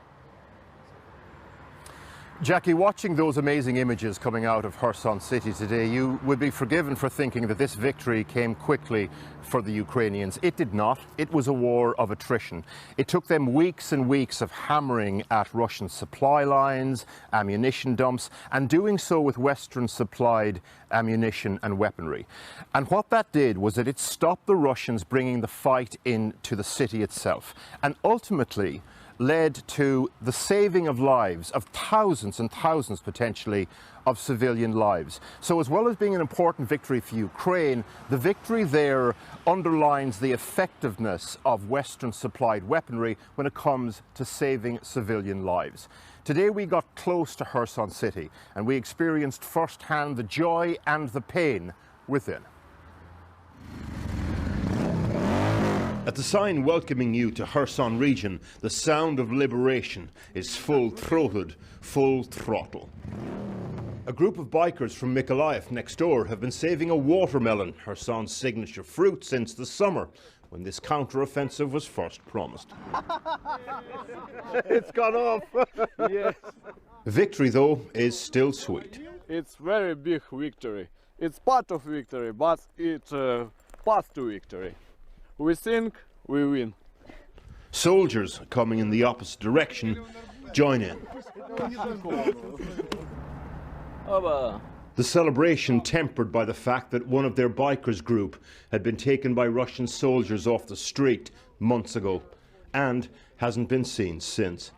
Jackie, watching those amazing images coming out of Kherson city today, you would be forgiven for thinking that this victory came quickly for the Ukrainians. It did not. It was a war of attrition. It took them weeks and weeks of hammering at Russian supply lines, ammunition dumps, and doing so with Western-supplied ammunition and weaponry. And what that did was that it stopped the Russians bringing the fight into the city itself, and ultimately led to the saving of lives, of thousands and thousands potentially of civilian lives. So as well as being an important victory for Ukraine, the victory there underlines the effectiveness of Western supplied weaponry when it comes to saving civilian lives. Today we got close to Kherson city and we experienced firsthand the joy and the pain within. At the sign welcoming you to Kherson region, the sound of liberation is full-throated, full throttle. A group of bikers from Mykolaiv next door have been saving a watermelon, Kherson's signature fruit, since the summer, when this counter-offensive was first promised. It's gone off! Yes. Victory, though, is still sweet. It's very big victory. It's part of victory, but it's path to victory. We think we win. Soldiers coming in the opposite direction join in. The celebration tempered by the fact that one of their bikers group had been taken by Russian soldiers off the street months ago and hasn't been seen since.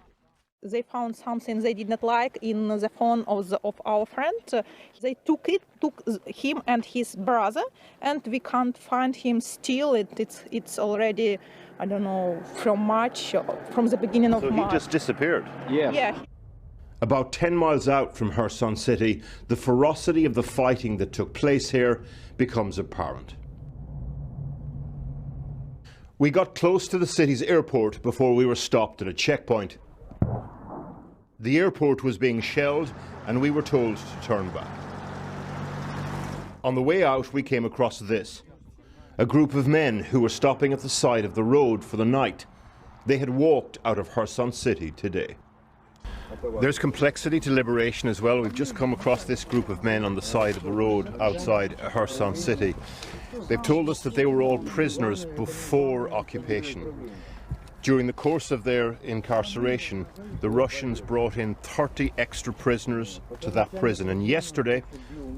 They found something they did not like in the phone of our friend. They took him and his brother, and we can't find him still. It's already, I don't know, from March, from the beginning of March. So he just disappeared? Yeah. About 10 miles out from Kherson city, the ferocity of the fighting that took place here becomes apparent. We got close to the city's airport before we were stopped at a checkpoint. The airport was being shelled and we were told to turn back. On the way out, we came across this. A group of men who were stopping at the side of the road for the night. They had walked out of Kherson city today. There's complexity to liberation as well. We've just come across this group of men on the side of the road outside Kherson city. They've told us that they were all prisoners before occupation. During the course of their incarceration, the Russians brought in 30 extra prisoners to that prison. And yesterday,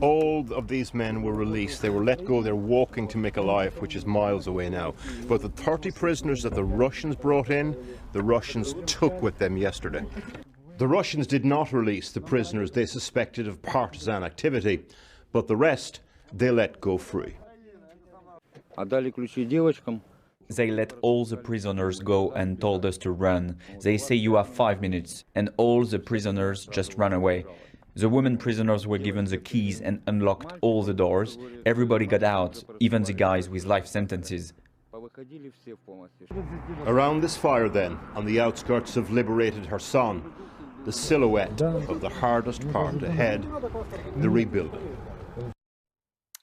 all of these men were released. They were let go. They're walking to Mykolaiv, which is miles away now. But the 30 prisoners that the Russians brought in, the Russians took with them yesterday. The Russians did not release the prisoners they suspected of partisan activity, but the rest they let go free. They let all the prisoners go and told us to run. They say you have 5 minutes, and all the prisoners just ran away. The women prisoners were given the keys and unlocked all the doors. Everybody got out, even the guys with life sentences. Around this fire then, on the outskirts of liberated Kherson, the silhouette of the hardest part ahead, the rebuilding.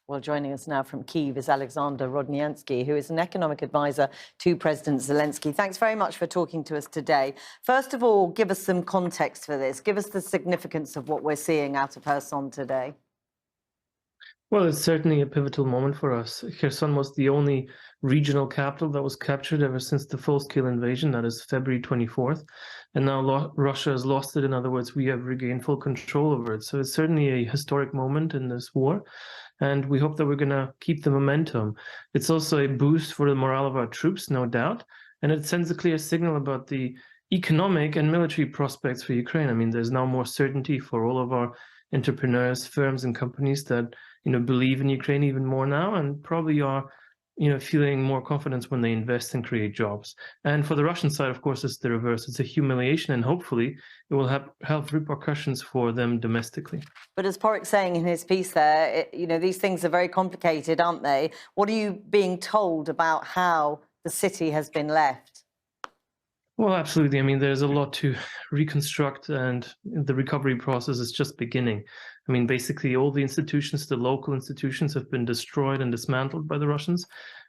Well, joining us now from Kyiv is Alexander Rodniansky, who is an economic advisor to President Zelensky. Thanks very much for talking to us today. First of all, give us some context for this. Give us the significance of what we're seeing out of Kherson today. Well, it's certainly a pivotal moment for us. Kherson was the only regional capital that was captured ever since the full-scale invasion, that is February 24th. And now Russia has lost it. In other words, we have regained full control over it. So it's certainly a historic moment in this war. And we hope that we're going to keep the momentum. It's also a boost for the morale of our troops, no doubt. And it sends a clear signal about the economic and military prospects for Ukraine. I mean, there's now more certainty for all of our entrepreneurs, firms and companies that, believe in Ukraine even more now and probably are, feeling more confidence when they invest and create jobs. And for the Russian side, of course, it's the reverse. It's a humiliation, and hopefully it will have health repercussions for them domestically. But as Porik's saying in his piece there, these things are very complicated, aren't they? What are you being told about how the city has been left? Well, absolutely. I mean, there's a lot to reconstruct, and the recovery process is just beginning. I mean, basically, all the institutions, the local institutions, have been destroyed and dismantled by the Russians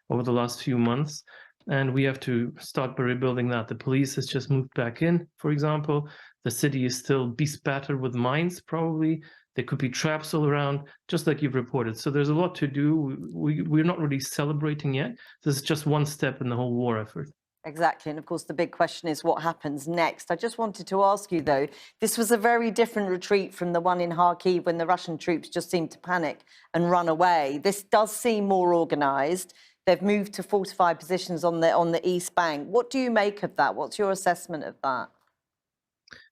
over the last few months. And we have to start by rebuilding that. The police has just moved back in, for example. The city is still bespattered with mines, probably. There could be traps all around, just like you've reported. So there's a lot to do. We're not really celebrating yet. This is just one step in the whole war effort. Exactly. And of course, the big question is what happens next. I just wanted to ask you, though, this was a very different retreat from the one in Kharkiv when the Russian troops just seemed to panic and run away. This does seem more organised. They've moved to fortified positions on the East Bank. What do you make of that? What's your assessment of that?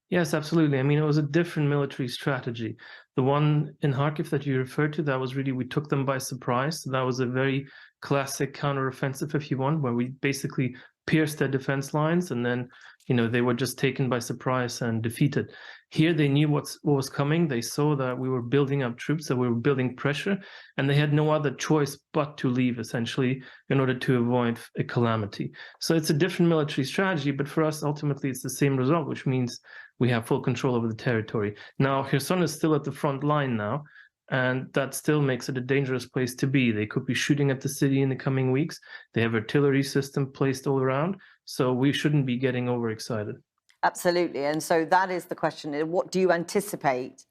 Yes, absolutely. I mean, it was a different military strategy. The one in Kharkiv that you referred to, that was really, we took them by surprise. That was a very classic counteroffensive, if you want, where we basically pierced their defense lines, and then, they were just taken by surprise and defeated. Here, they knew what was coming. They saw that we were building up troops, that we were building pressure, and they had no other choice but to leave, essentially, in order to avoid a calamity. So it's a different military strategy, but for us, ultimately, it's the same result, which means we have full control over the territory. Now, Kherson is still at the front line now, and that still makes it a dangerous place to be. They could be shooting at the city in the coming weeks. They have artillery system placed all around, so we shouldn't be getting overexcited. Absolutely. And so that is the question. What do you anticipate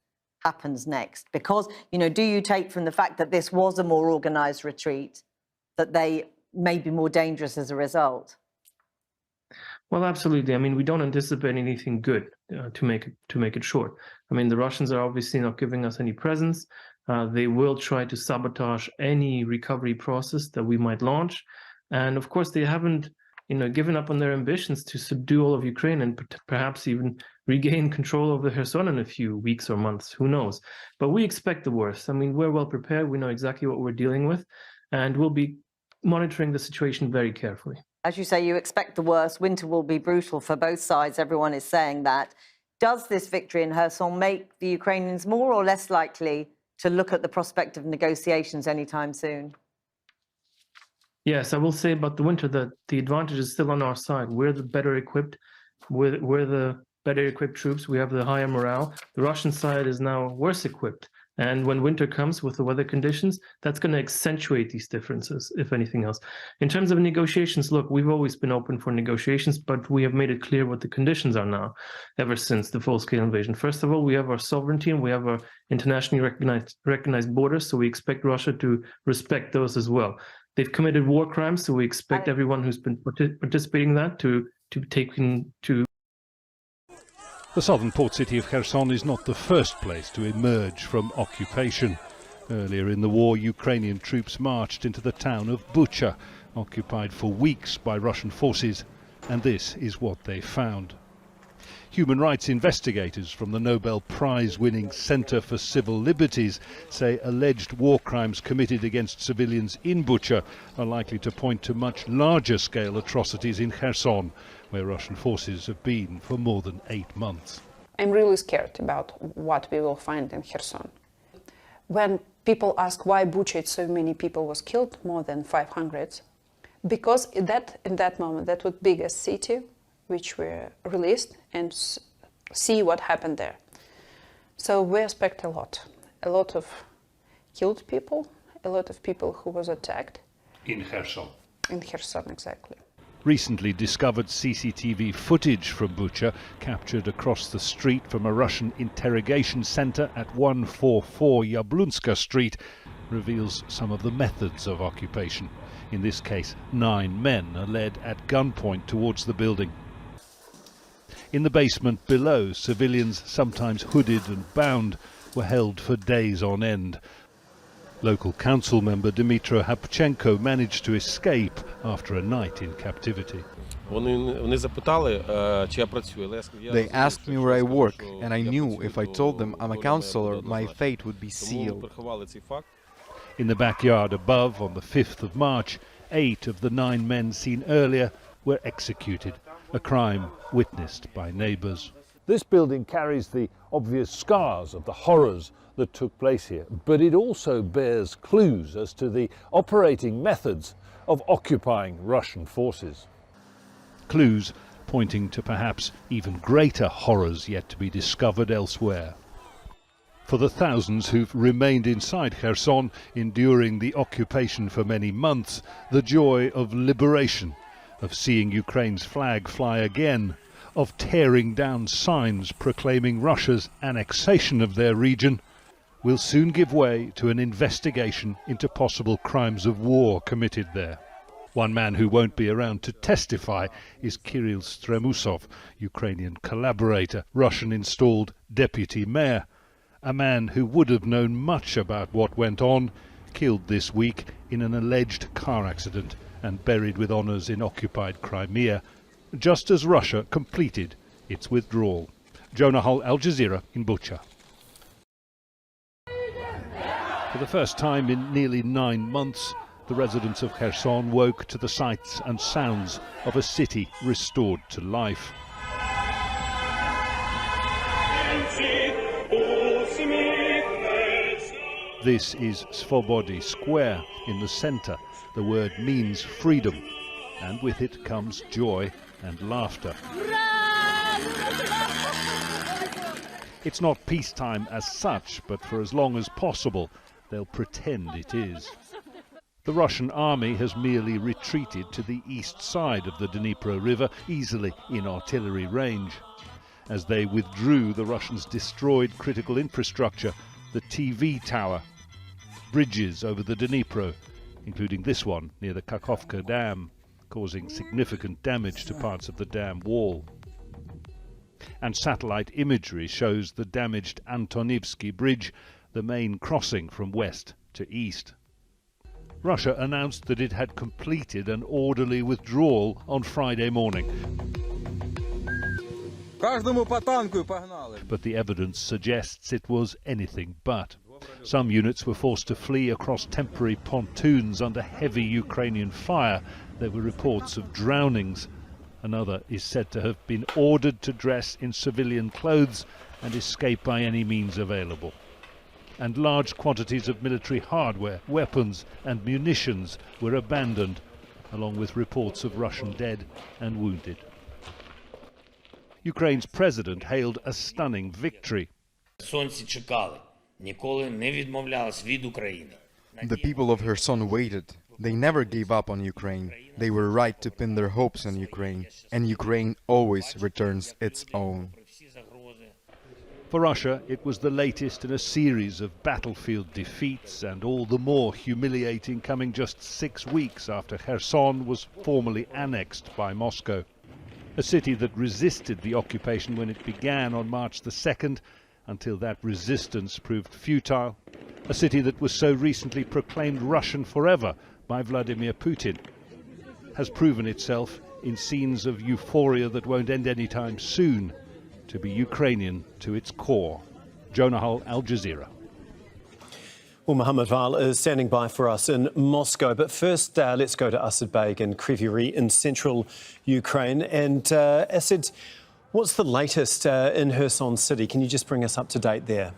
happens next? Because, do you take from the fact that this was a more organised retreat that they may be more dangerous as a result? Well, absolutely. I mean, we don't anticipate anything good, to make it short. I mean, the Russians are obviously not giving us any presents. They will try to sabotage any recovery process that we might launch. And of course, they haven't given up on their ambitions to subdue all of Ukraine and perhaps even regain control over Kherson in a few weeks or months. Who knows? But we expect the worst. I mean, we're well prepared. We know exactly what we're dealing with, and we'll be monitoring the situation very carefully. As you say, you expect the worst. Winter will be brutal for both sides. Everyone is saying that. Does this victory in Kherson make the Ukrainians more or less likely to look at the prospect of negotiations anytime soon? Yes, I will say about the winter that the advantage is still on our side. We're the better equipped. We're the better equipped troops. We have the higher morale. The Russian side is now worse equipped. And when winter comes with the weather conditions, that's going to accentuate these differences, if anything else. In terms of negotiations, look, we've always been open for negotiations, but we have made it clear what the conditions are now, ever since the full-scale invasion. First of all, we have our sovereignty and we have our internationally recognized borders, so we expect Russia to respect those as well. They've committed war crimes, so we expect everyone who's been participating in that to take into. The southern port city of Kherson is not the first place to emerge from occupation. Earlier in the war, Ukrainian troops marched into the town of Bucha, occupied for weeks by Russian forces, and this is what they found. Human rights investigators from the Nobel Prize-winning Center for Civil Liberties say alleged war crimes committed against civilians in Bucha are likely to point to much larger-scale atrocities in Kherson, where Russian forces have been for more than 8 months. I'm really scared about what we will find in Kherson. When people ask why Bucha so many people was killed, more than 500, because in that moment, that was the biggest city which were released, and see what happened there. So we expect a lot of killed people, a lot of people who was attacked. In Kherson? In Kherson, exactly. Recently discovered CCTV footage from Bucha, captured across the street from a Russian interrogation center at 144 Yablunska Street, reveals some of the methods of occupation. In this case, 9 men are led at gunpoint towards the building. In the basement below, civilians, sometimes hooded and bound, were held for days on end. Local council member Dmytro Hapchenko managed to escape after a night in captivity. They asked me where I work, and I knew if I told them I'm a counselor, my fate would be sealed. In the backyard above, on the 5th of March, 8 of the 9 men seen earlier were executed, a crime witnessed by neighbours. This building carries the obvious scars of the horrors that took place here, but it also bears clues as to the operating methods of occupying Russian forces. Clues pointing to perhaps even greater horrors yet to be discovered elsewhere. For the thousands who've remained inside Kherson, enduring the occupation for many months, the joy of liberation, of seeing Ukraine's flag fly again, of tearing down signs proclaiming Russia's annexation of their region, will soon give way to an investigation into possible crimes of war committed there. One man who won't be around to testify is Kirill Stremusov, Ukrainian collaborator, Russian-installed deputy mayor, a man who would have known much about what went on, killed this week in an alleged car accident and buried with honours in occupied Crimea, just as Russia completed its withdrawal. Jonah Hull, Al Jazeera in Bucha. For the first time in nearly 9 months, the residents of Kherson woke to the sights and sounds of a city restored to life. This is Svobody Square in the centre. The word means freedom, and with it comes joy and laughter. It's not peacetime as such, but for as long as possible, they'll pretend it is. The Russian army has merely retreated to the east side of the Dnipro River, easily in artillery range. As they withdrew, the Russians destroyed critical infrastructure, the TV tower, bridges over the Dnipro, including this one near the Kakhovka Dam, causing significant damage to parts of the dam wall. And satellite imagery shows the damaged Antonivsky Bridge, the main crossing from west to east. Russia announced that it had completed an orderly withdrawal on Friday morning. But the evidence suggests it was anything but. Some units were forced to flee across temporary pontoons under heavy Ukrainian fire. There were reports of drownings. Another is said to have been ordered to dress in civilian clothes and escape by any means available. And large quantities of military hardware, weapons and munitions were abandoned, along with reports of Russian dead and wounded. Ukraine's president hailed a stunning victory. The people of Kherson waited. They never gave up on Ukraine. They were right to pin their hopes on Ukraine, and Ukraine always returns its own. For Russia, it was the latest in a series of battlefield defeats, and all the more humiliating coming just 6 weeks after Kherson was formally annexed by Moscow. A city that resisted the occupation when it began on March the 2nd, until that resistance proved futile. A city that was so recently proclaimed Russian forever by Vladimir Putin has proven itself, in scenes of euphoria that won't end anytime soon, to be Ukrainian to its core. Jonah Hull, Al Jazeera. Well, Mohammed Val is standing by for us in Moscow. But first, let's go to Asadbeg and Kryvyi in central Ukraine. And Asad, what's the latest in Kherson city? Can you just bring us up to date there?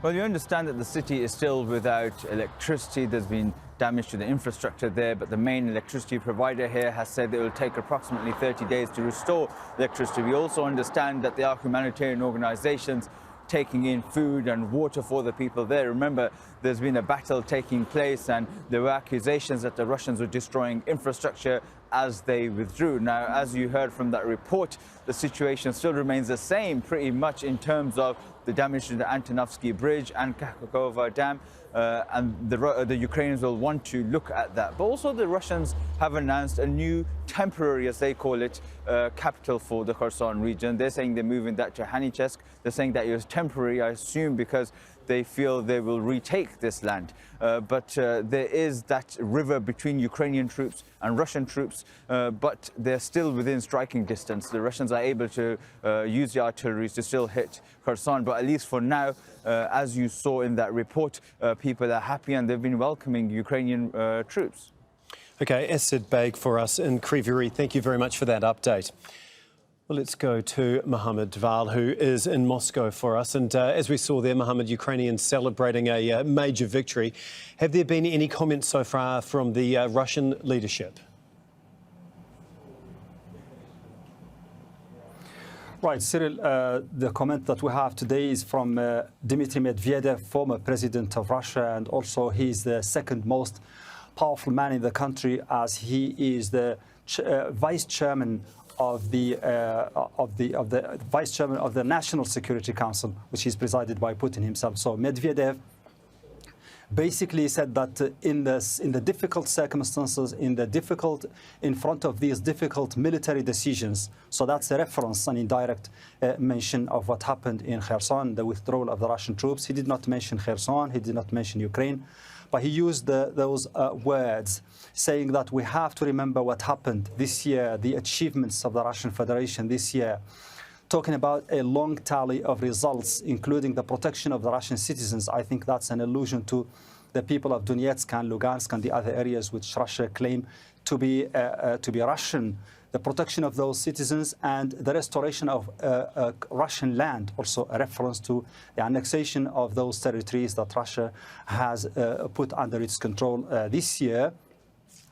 Well, you understand that the city is still without electricity. There's been damage to the infrastructure there, but the main electricity provider here has said it will take approximately 30 days to restore electricity. We also understand that there are humanitarian organizations taking in food and water for the people there. Remember, there's been a battle taking place and there were accusations that the Russians were destroying infrastructure as they withdrew. Now, as you heard from that report, the situation still remains the same pretty much in terms of the damage to the Antonovsky Bridge and Kakhovka Dam, and the Ukrainians will want to look at that. But also the Russians have announced a new temporary, as they call it, capital for the Kherson region. They're saying they're moving that to Hanichesk. They're saying that it was temporary, I assume, because they feel they will retake this land. But there is that river between Ukrainian troops and Russian troops, but they're still within striking distance. The Russians are able to use the artillery to still hit Kherson, but at least for now, as you saw in that report, people are happy and they've been welcoming Ukrainian troops. Okay, Asadbeg for us in Kryvyi. Thank you very much for that update. Well, let's go to Mohammed Val, who is in Moscow for us. And as we saw there, Mohammed, Ukrainians celebrating a major victory. Have there been any comments so far from the Russian leadership? Right, Cyril, the comment that we have today is from Dmitry Medvedev, former president of Russia, and also he's the second most powerful man in the country, as he is the vice chairman of the vice chairman of the National Security Council, which is presided by Putin himself. So Medvedev basically said that in the difficult circumstances, in front of these difficult military decisions, so that's a reference, an indirect mention of what happened in Kherson, the withdrawal of the Russian troops. He did not mention Kherson, he did not mention Ukraine, but he used those words, saying that we have to remember what happened this year, the achievements of the Russian Federation this year, talking about a long tally of results, including the protection of the Russian citizens. I think that's an allusion to the people of Donetsk and Lugansk and the other areas which Russia claim to be Russian. The protection of those citizens and the restoration of Russian land, also a reference to the annexation of those territories that Russia has put under its control this year.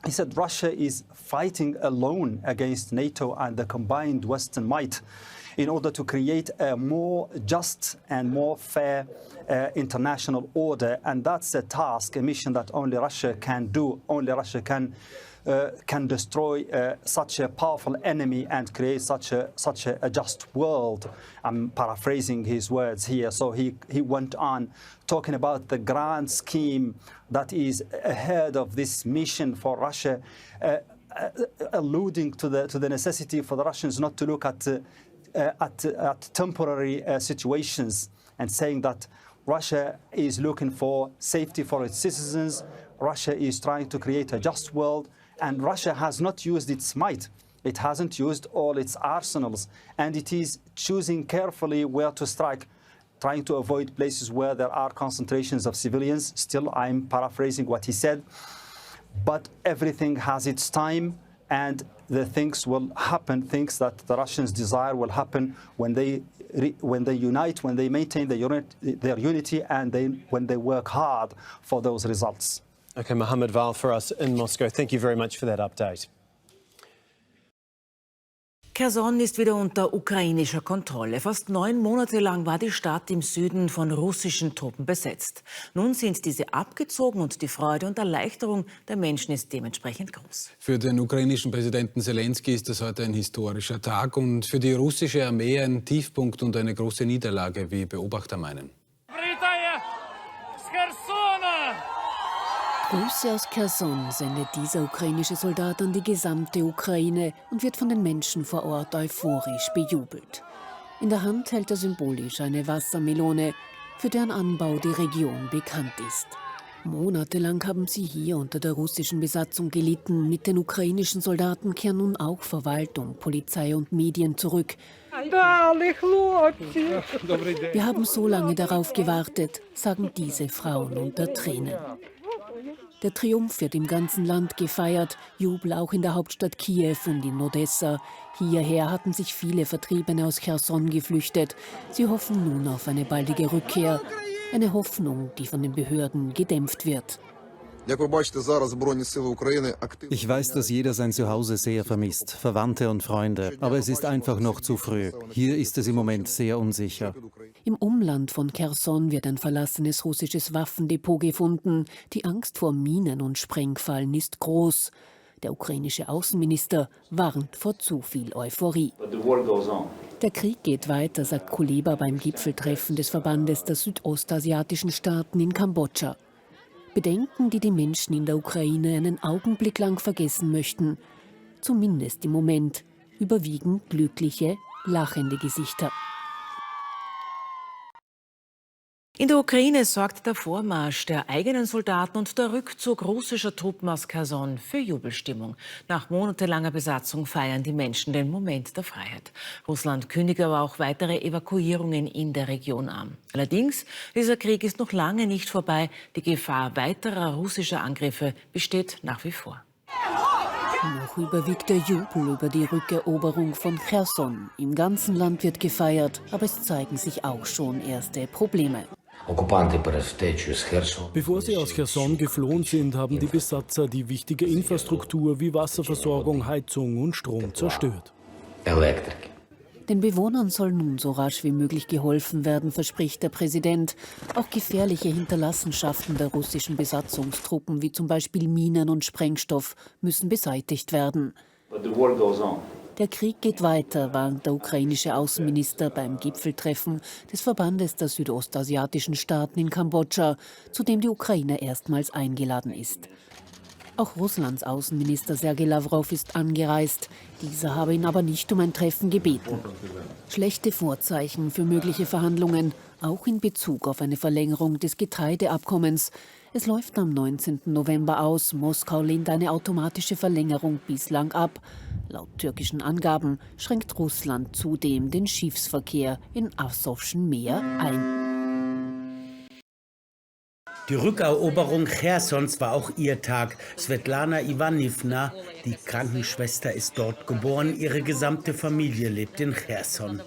He said Russia is fighting alone against NATO and the combined Western might in order to create a more just and more fair international order. And that's a task, a mission that only Russia can do. Only Russia can destroy such a powerful enemy and create such a just world. I'm paraphrasing his words here. So he went on talking about the grand scheme that is ahead of this mission for Russia, alluding to the necessity for the Russians not to look at temporary situations, and saying that Russia is looking for safety for its citizens. Russia is trying to create a just world, and Russia has not used its might. It hasn't used all its arsenals, and it is choosing carefully where to strike, trying to avoid places where there are concentrations of civilians. Still, I'm paraphrasing what he said. But everything has its time, and the things will happen, things that the Russians desire will happen when they unite, when they maintain their unity, and when they work hard for those results. Okay, Mohammed Val for us in Moscow. Thank you very much for that update. Kherson ist wieder unter ukrainischer Kontrolle. Fast 9 Monate lang war die Stadt im Süden von russischen Truppen besetzt. Nun sind diese abgezogen und die Freude und Erleichterung der Menschen ist dementsprechend groß. Für den ukrainischen Präsidenten Zelensky ist das heute ein historischer Tag und für die russische Armee ein Tiefpunkt und eine große Niederlage, wie Beobachter meinen. Grüße aus Kherson sendet dieser ukrainische Soldat an die gesamte Ukraine und wird von den Menschen vor Ort euphorisch bejubelt. In der Hand hält er symbolisch eine Wassermelone, für deren Anbau die Region bekannt ist. Monatelang haben sie hier unter der russischen Besatzung gelitten. Mit den ukrainischen Soldaten kehren nun auch Verwaltung, Polizei und Medien zurück. Wir haben so lange darauf gewartet, sagen diese Frauen unter Tränen. Der Triumph wird im ganzen Land gefeiert, Jubel auch in der Hauptstadt Kiew und in Odessa. Hierher hatten sich viele Vertriebene aus Cherson geflüchtet. Sie hoffen nun auf eine baldige Rückkehr. Eine Hoffnung, die von den Behörden gedämpft wird. Ich weiß, dass jeder sein Zuhause sehr vermisst, Verwandte und Freunde. Aber es ist einfach noch zu früh. Hier ist es im Moment sehr unsicher. Im Umland von Kherson wird ein verlassenes russisches Waffendepot gefunden. Die Angst vor Minen und Sprengfallen ist groß. Der ukrainische Außenminister warnt vor zu viel Euphorie. Der Krieg geht weiter, sagt Kuleba beim Gipfeltreffen des Verbandes der südostasiatischen Staaten in Kambodscha. Bedenken, die die Menschen in der Ukraine einen Augenblick lang vergessen möchten. Zumindest im Moment überwiegen glückliche, lachende Gesichter. In der Ukraine sorgt der Vormarsch der eigenen Soldaten und der Rückzug russischer Truppen aus Kherson für Jubelstimmung. Nach monatelanger Besatzung feiern die Menschen den Moment der Freiheit. Russland kündigt aber auch weitere Evakuierungen in der Region an. Allerdings, dieser Krieg ist noch lange nicht vorbei. Die Gefahr weiterer russischer Angriffe besteht nach wie vor. Noch überwiegt der Jubel über die Rückeroberung von Kherson. Im ganzen Land wird gefeiert, aber es zeigen sich auch schon erste Probleme. Bevor sie aus Cherson geflohen sind, haben die Besatzer die wichtige Infrastruktur wie Wasserversorgung, Heizung und Strom zerstört. Den Bewohnern soll nun so rasch wie möglich geholfen werden, verspricht der Präsident. Auch gefährliche Hinterlassenschaften der russischen Besatzungstruppen, wie zum Beispiel Minen und Sprengstoff, müssen beseitigt werden. Der Krieg geht weiter, warnt der ukrainische Außenminister beim Gipfeltreffen des Verbandes der südostasiatischen Staaten in Kambodscha, zu dem die Ukraine erstmals eingeladen ist. Auch Russlands Außenminister Sergei Lawrow ist angereist. Dieser habe ihn aber nicht um ein Treffen gebeten. Schlechte Vorzeichen für mögliche Verhandlungen, auch in Bezug auf eine Verlängerung des Getreideabkommens. Es läuft am 19. November aus. Moskau lehnt eine automatische Verlängerung bislang ab. Laut türkischen Angaben schränkt Russland zudem den Schiffsverkehr im Asowschen Meer ein. Die Rückeroberung Chersons war auch ihr Tag. Svetlana Ivanivna, die Krankenschwester, ist dort geboren. Ihre gesamte Familie lebt in Cherson.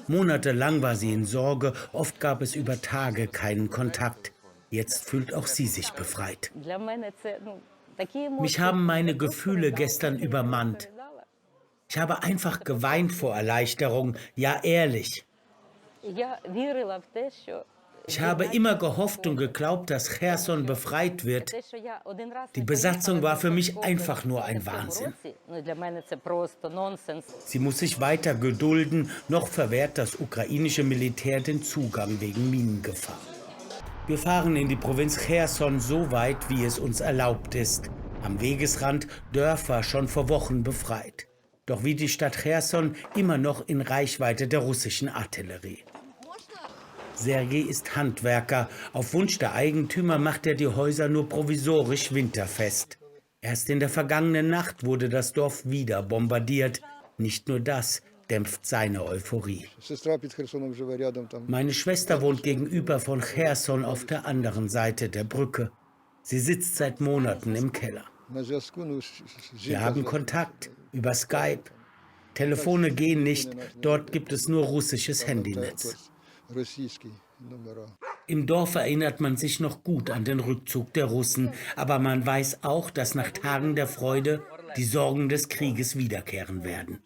Monatelang war sie in Sorge. Oft gab es über Tage keinen Kontakt. Jetzt fühlt auch sie sich befreit. Mich haben meine Gefühle gestern übermannt. Ich habe einfach geweint vor Erleichterung, ja ehrlich. Ich habe immer gehofft und geglaubt, dass Kherson befreit wird. Die Besatzung war für mich einfach nur ein Wahnsinn. Sie muss sich weiter gedulden, noch verwehrt das ukrainische Militär den Zugang wegen Minengefahr. Wir fahren in die Provinz Kherson so weit, wie es uns erlaubt ist. Am Wegesrand Dörfer schon vor Wochen befreit. Doch wie die Stadt Kherson immer noch in Reichweite der russischen Artillerie. Sergei ist Handwerker. Auf Wunsch der Eigentümer macht er die Häuser nur provisorisch winterfest. Erst in der vergangenen Nacht wurde das Dorf wieder bombardiert. Nicht nur das dämpft seine Euphorie. Meine Schwester wohnt gegenüber von Kherson auf der anderen Seite der Brücke. Sie sitzt seit Monaten im Keller. Wir haben Kontakt über Skype. Telefone gehen nicht, dort gibt es nur russisches Handynetz. Im Dorf erinnert man sich noch gut an den Rückzug der Russen, aber man weiß auch, dass nach Tagen der Freude die Sorgen des Krieges wiederkehren werden.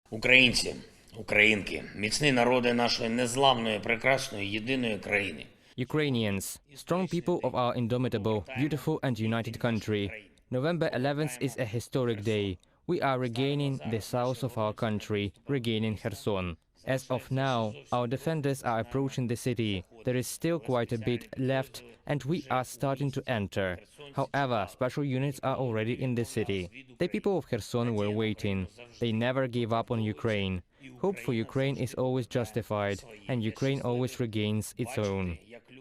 Українці, українки, міцні народи нашої незламної, прекрасної, єдиної країни. Ukrainians, strong people of our indomitable, beautiful and united country. November 11th is a historic day. We are regaining the south of our country, regaining Kherson. As of now, our defenders are approaching the city. There is still quite a bit left, and we are starting to enter. However, special units are already in the city. The people of Kherson were waiting. They never gave up on Ukraine. Hope for Ukraine is always justified, and Ukraine always regains its own.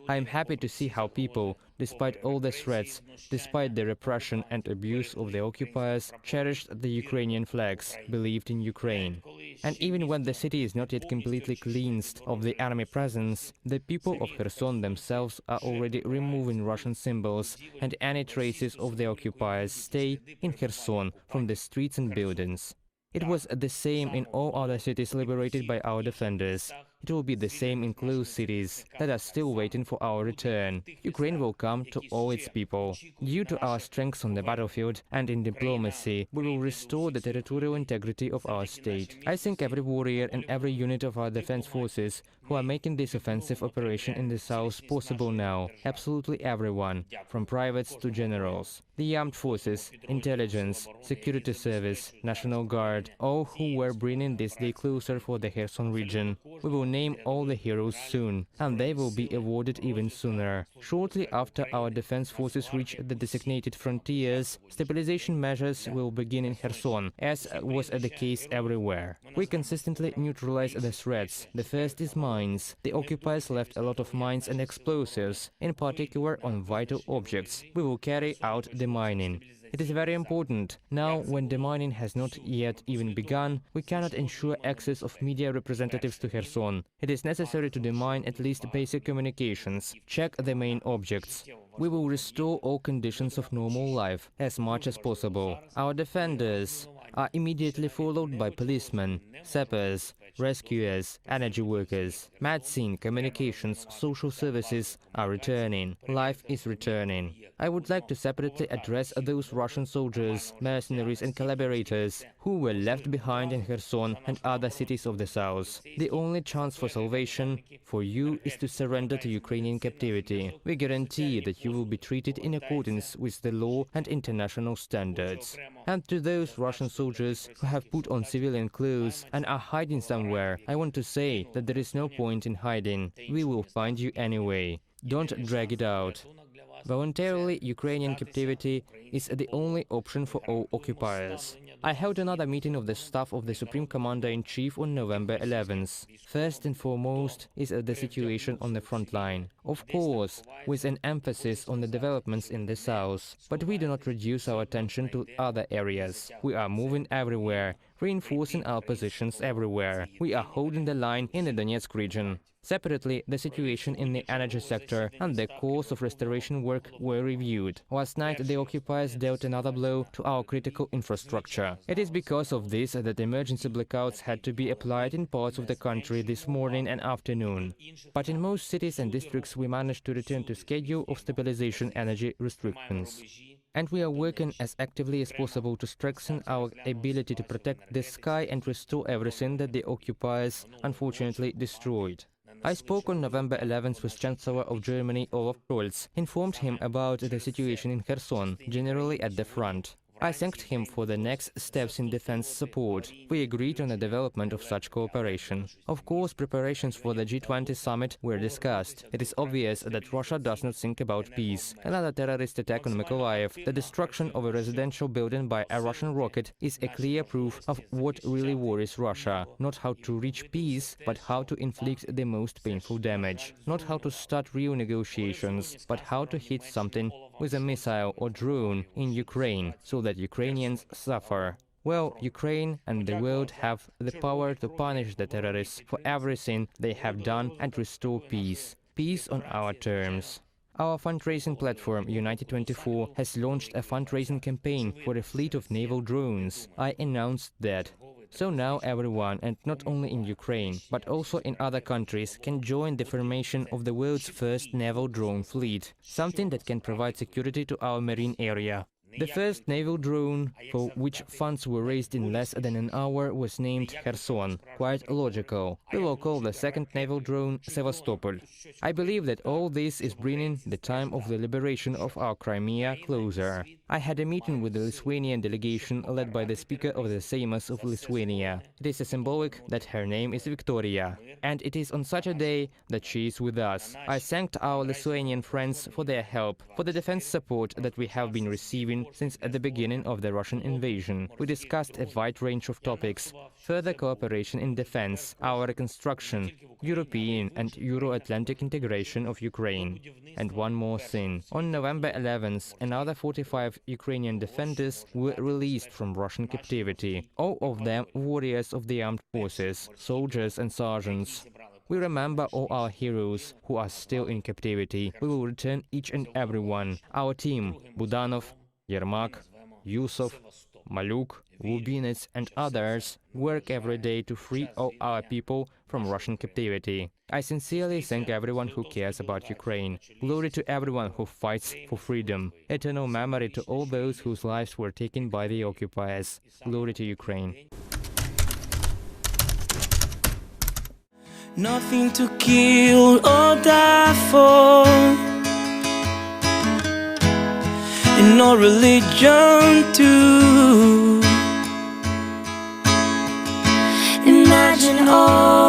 I am happy to see how people, despite all the threats, despite the repression and abuse of the occupiers, cherished the Ukrainian flags, believed in Ukraine. And even when the city is not yet completely cleansed of the enemy presence, the people of Kherson themselves are already removing Russian symbols, and any traces of the occupiers stay in Kherson from the streets and buildings. It was the same in all other cities liberated by our defenders. It will be the same in close cities that are still waiting for our return. Ukraine will come to all its people. Due to our strengths on the battlefield and in diplomacy, we will restore the territorial integrity of our state. I think every warrior and every unit of our defense forces who are making this offensive operation in the south possible now, absolutely everyone, from privates to generals. The armed forces, intelligence, security service, National Guard, all who were bringing this day closer for the Kherson region. We will name all the heroes soon, and they will be awarded even sooner. Shortly after our defense forces reach the designated frontiers, stabilization measures will begin in Kherson, as was the case everywhere. We consistently neutralize the threats. The first is mines. The occupiers left a lot of mines and explosives, in particular on vital objects. We will carry out the mining. It is very important. Now, when the mining has not yet even begun, we cannot ensure access of media representatives to Kherson. It is necessary to demine at least basic communications, check the main objects. We will restore all conditions of normal life as much as possible. Our defenders are immediately followed by policemen, sappers, rescuers, energy workers. Medicine, communications, social services are returning. Life is returning. I would like to separately address those Russian soldiers, mercenaries and collaborators who were left behind in Kherson and other cities of the south. The only chance for salvation for you is to surrender to Ukrainian captivity. We guarantee that you will be treated in accordance with the law and international standards. And to those Russian soldiers who have put on civilian clothes and are hiding somewhere, I want to say that there is no point in hiding. We will find you anyway. Don't drag it out. Voluntarily Ukrainian captivity is the only option for all occupiers. I held another meeting of the staff of the Supreme Commander-in-Chief on November 11th. First and foremost is the situation on the front line. Of course, with an emphasis on the developments in the south. But we do not reduce our attention to other areas. We are moving everywhere, reinforcing our positions everywhere. We are holding the line in the Donetsk region. Separately, the situation in the energy sector and the course of restoration work were reviewed. Last night, the occupiers dealt another blow to our critical infrastructure. It is because of this that emergency blackouts had to be applied in parts of the country this morning and afternoon. But in most cities and districts, we managed to return to schedule of stabilization energy restrictions. And we are working as actively as possible to strengthen our ability to protect the sky and restore everything that the occupiers unfortunately destroyed. I spoke on November 11th with Chancellor of Germany Olaf Scholz, informed him about the situation in Kherson, generally at the front. I thanked him for the next steps in defense support. We agreed on the development of such cooperation. Of course, preparations for the G20 summit were discussed. It is obvious that Russia does not think about peace. Another terrorist attack on Mykolaiv, the destruction of a residential building by a Russian rocket, is a clear proof of what really worries Russia. Not how to reach peace, but how to inflict the most painful damage. Not how to start real negotiations, but how to hit something with a missile or drone in Ukraine, so that Ukrainians suffer. Well, Ukraine and the world have the power to punish the terrorists for everything they have done and restore peace. Peace on our terms. Our fundraising platform, United24, has launched a fundraising campaign for a fleet of naval drones. I announced that. So now everyone, and not only in Ukraine, but also in other countries, can join the formation of the world's first naval drone fleet, something that can provide security to our marine area. The first naval drone, for which funds were raised in less than an hour, was named Kherson. Quite logical. We will call the second naval drone Sevastopol. I believe that all this is bringing the time of the liberation of our Crimea closer. I had a meeting with the Lithuanian delegation led by the Speaker of the Seimas of Lithuania. It is symbolic that her name is Victoria, and it is on such a day that she is with us. I thanked our Lithuanian friends for their help, for the defense support that we have been receiving since at the beginning of the Russian invasion. We discussed a wide range of topics: further cooperation in defense, our reconstruction, European and Euro-Atlantic integration of Ukraine. And one more thing. On November 11th, another 45 Ukrainian defenders were released from Russian captivity. All of them warriors of the armed forces, soldiers and sergeants. We remember all our heroes who are still in captivity. We will return each and every one. Our team, Budanov, Yermak, Yusov, Maluk, Lubinets and others, work every day to free all our people from Russian captivity. I sincerely thank everyone who cares about Ukraine. Glory to everyone who fights for freedom. Eternal memory to all those whose lives were taken by the occupiers. Glory to Ukraine. Nothing to kill or die for, and no religion too. Imagine all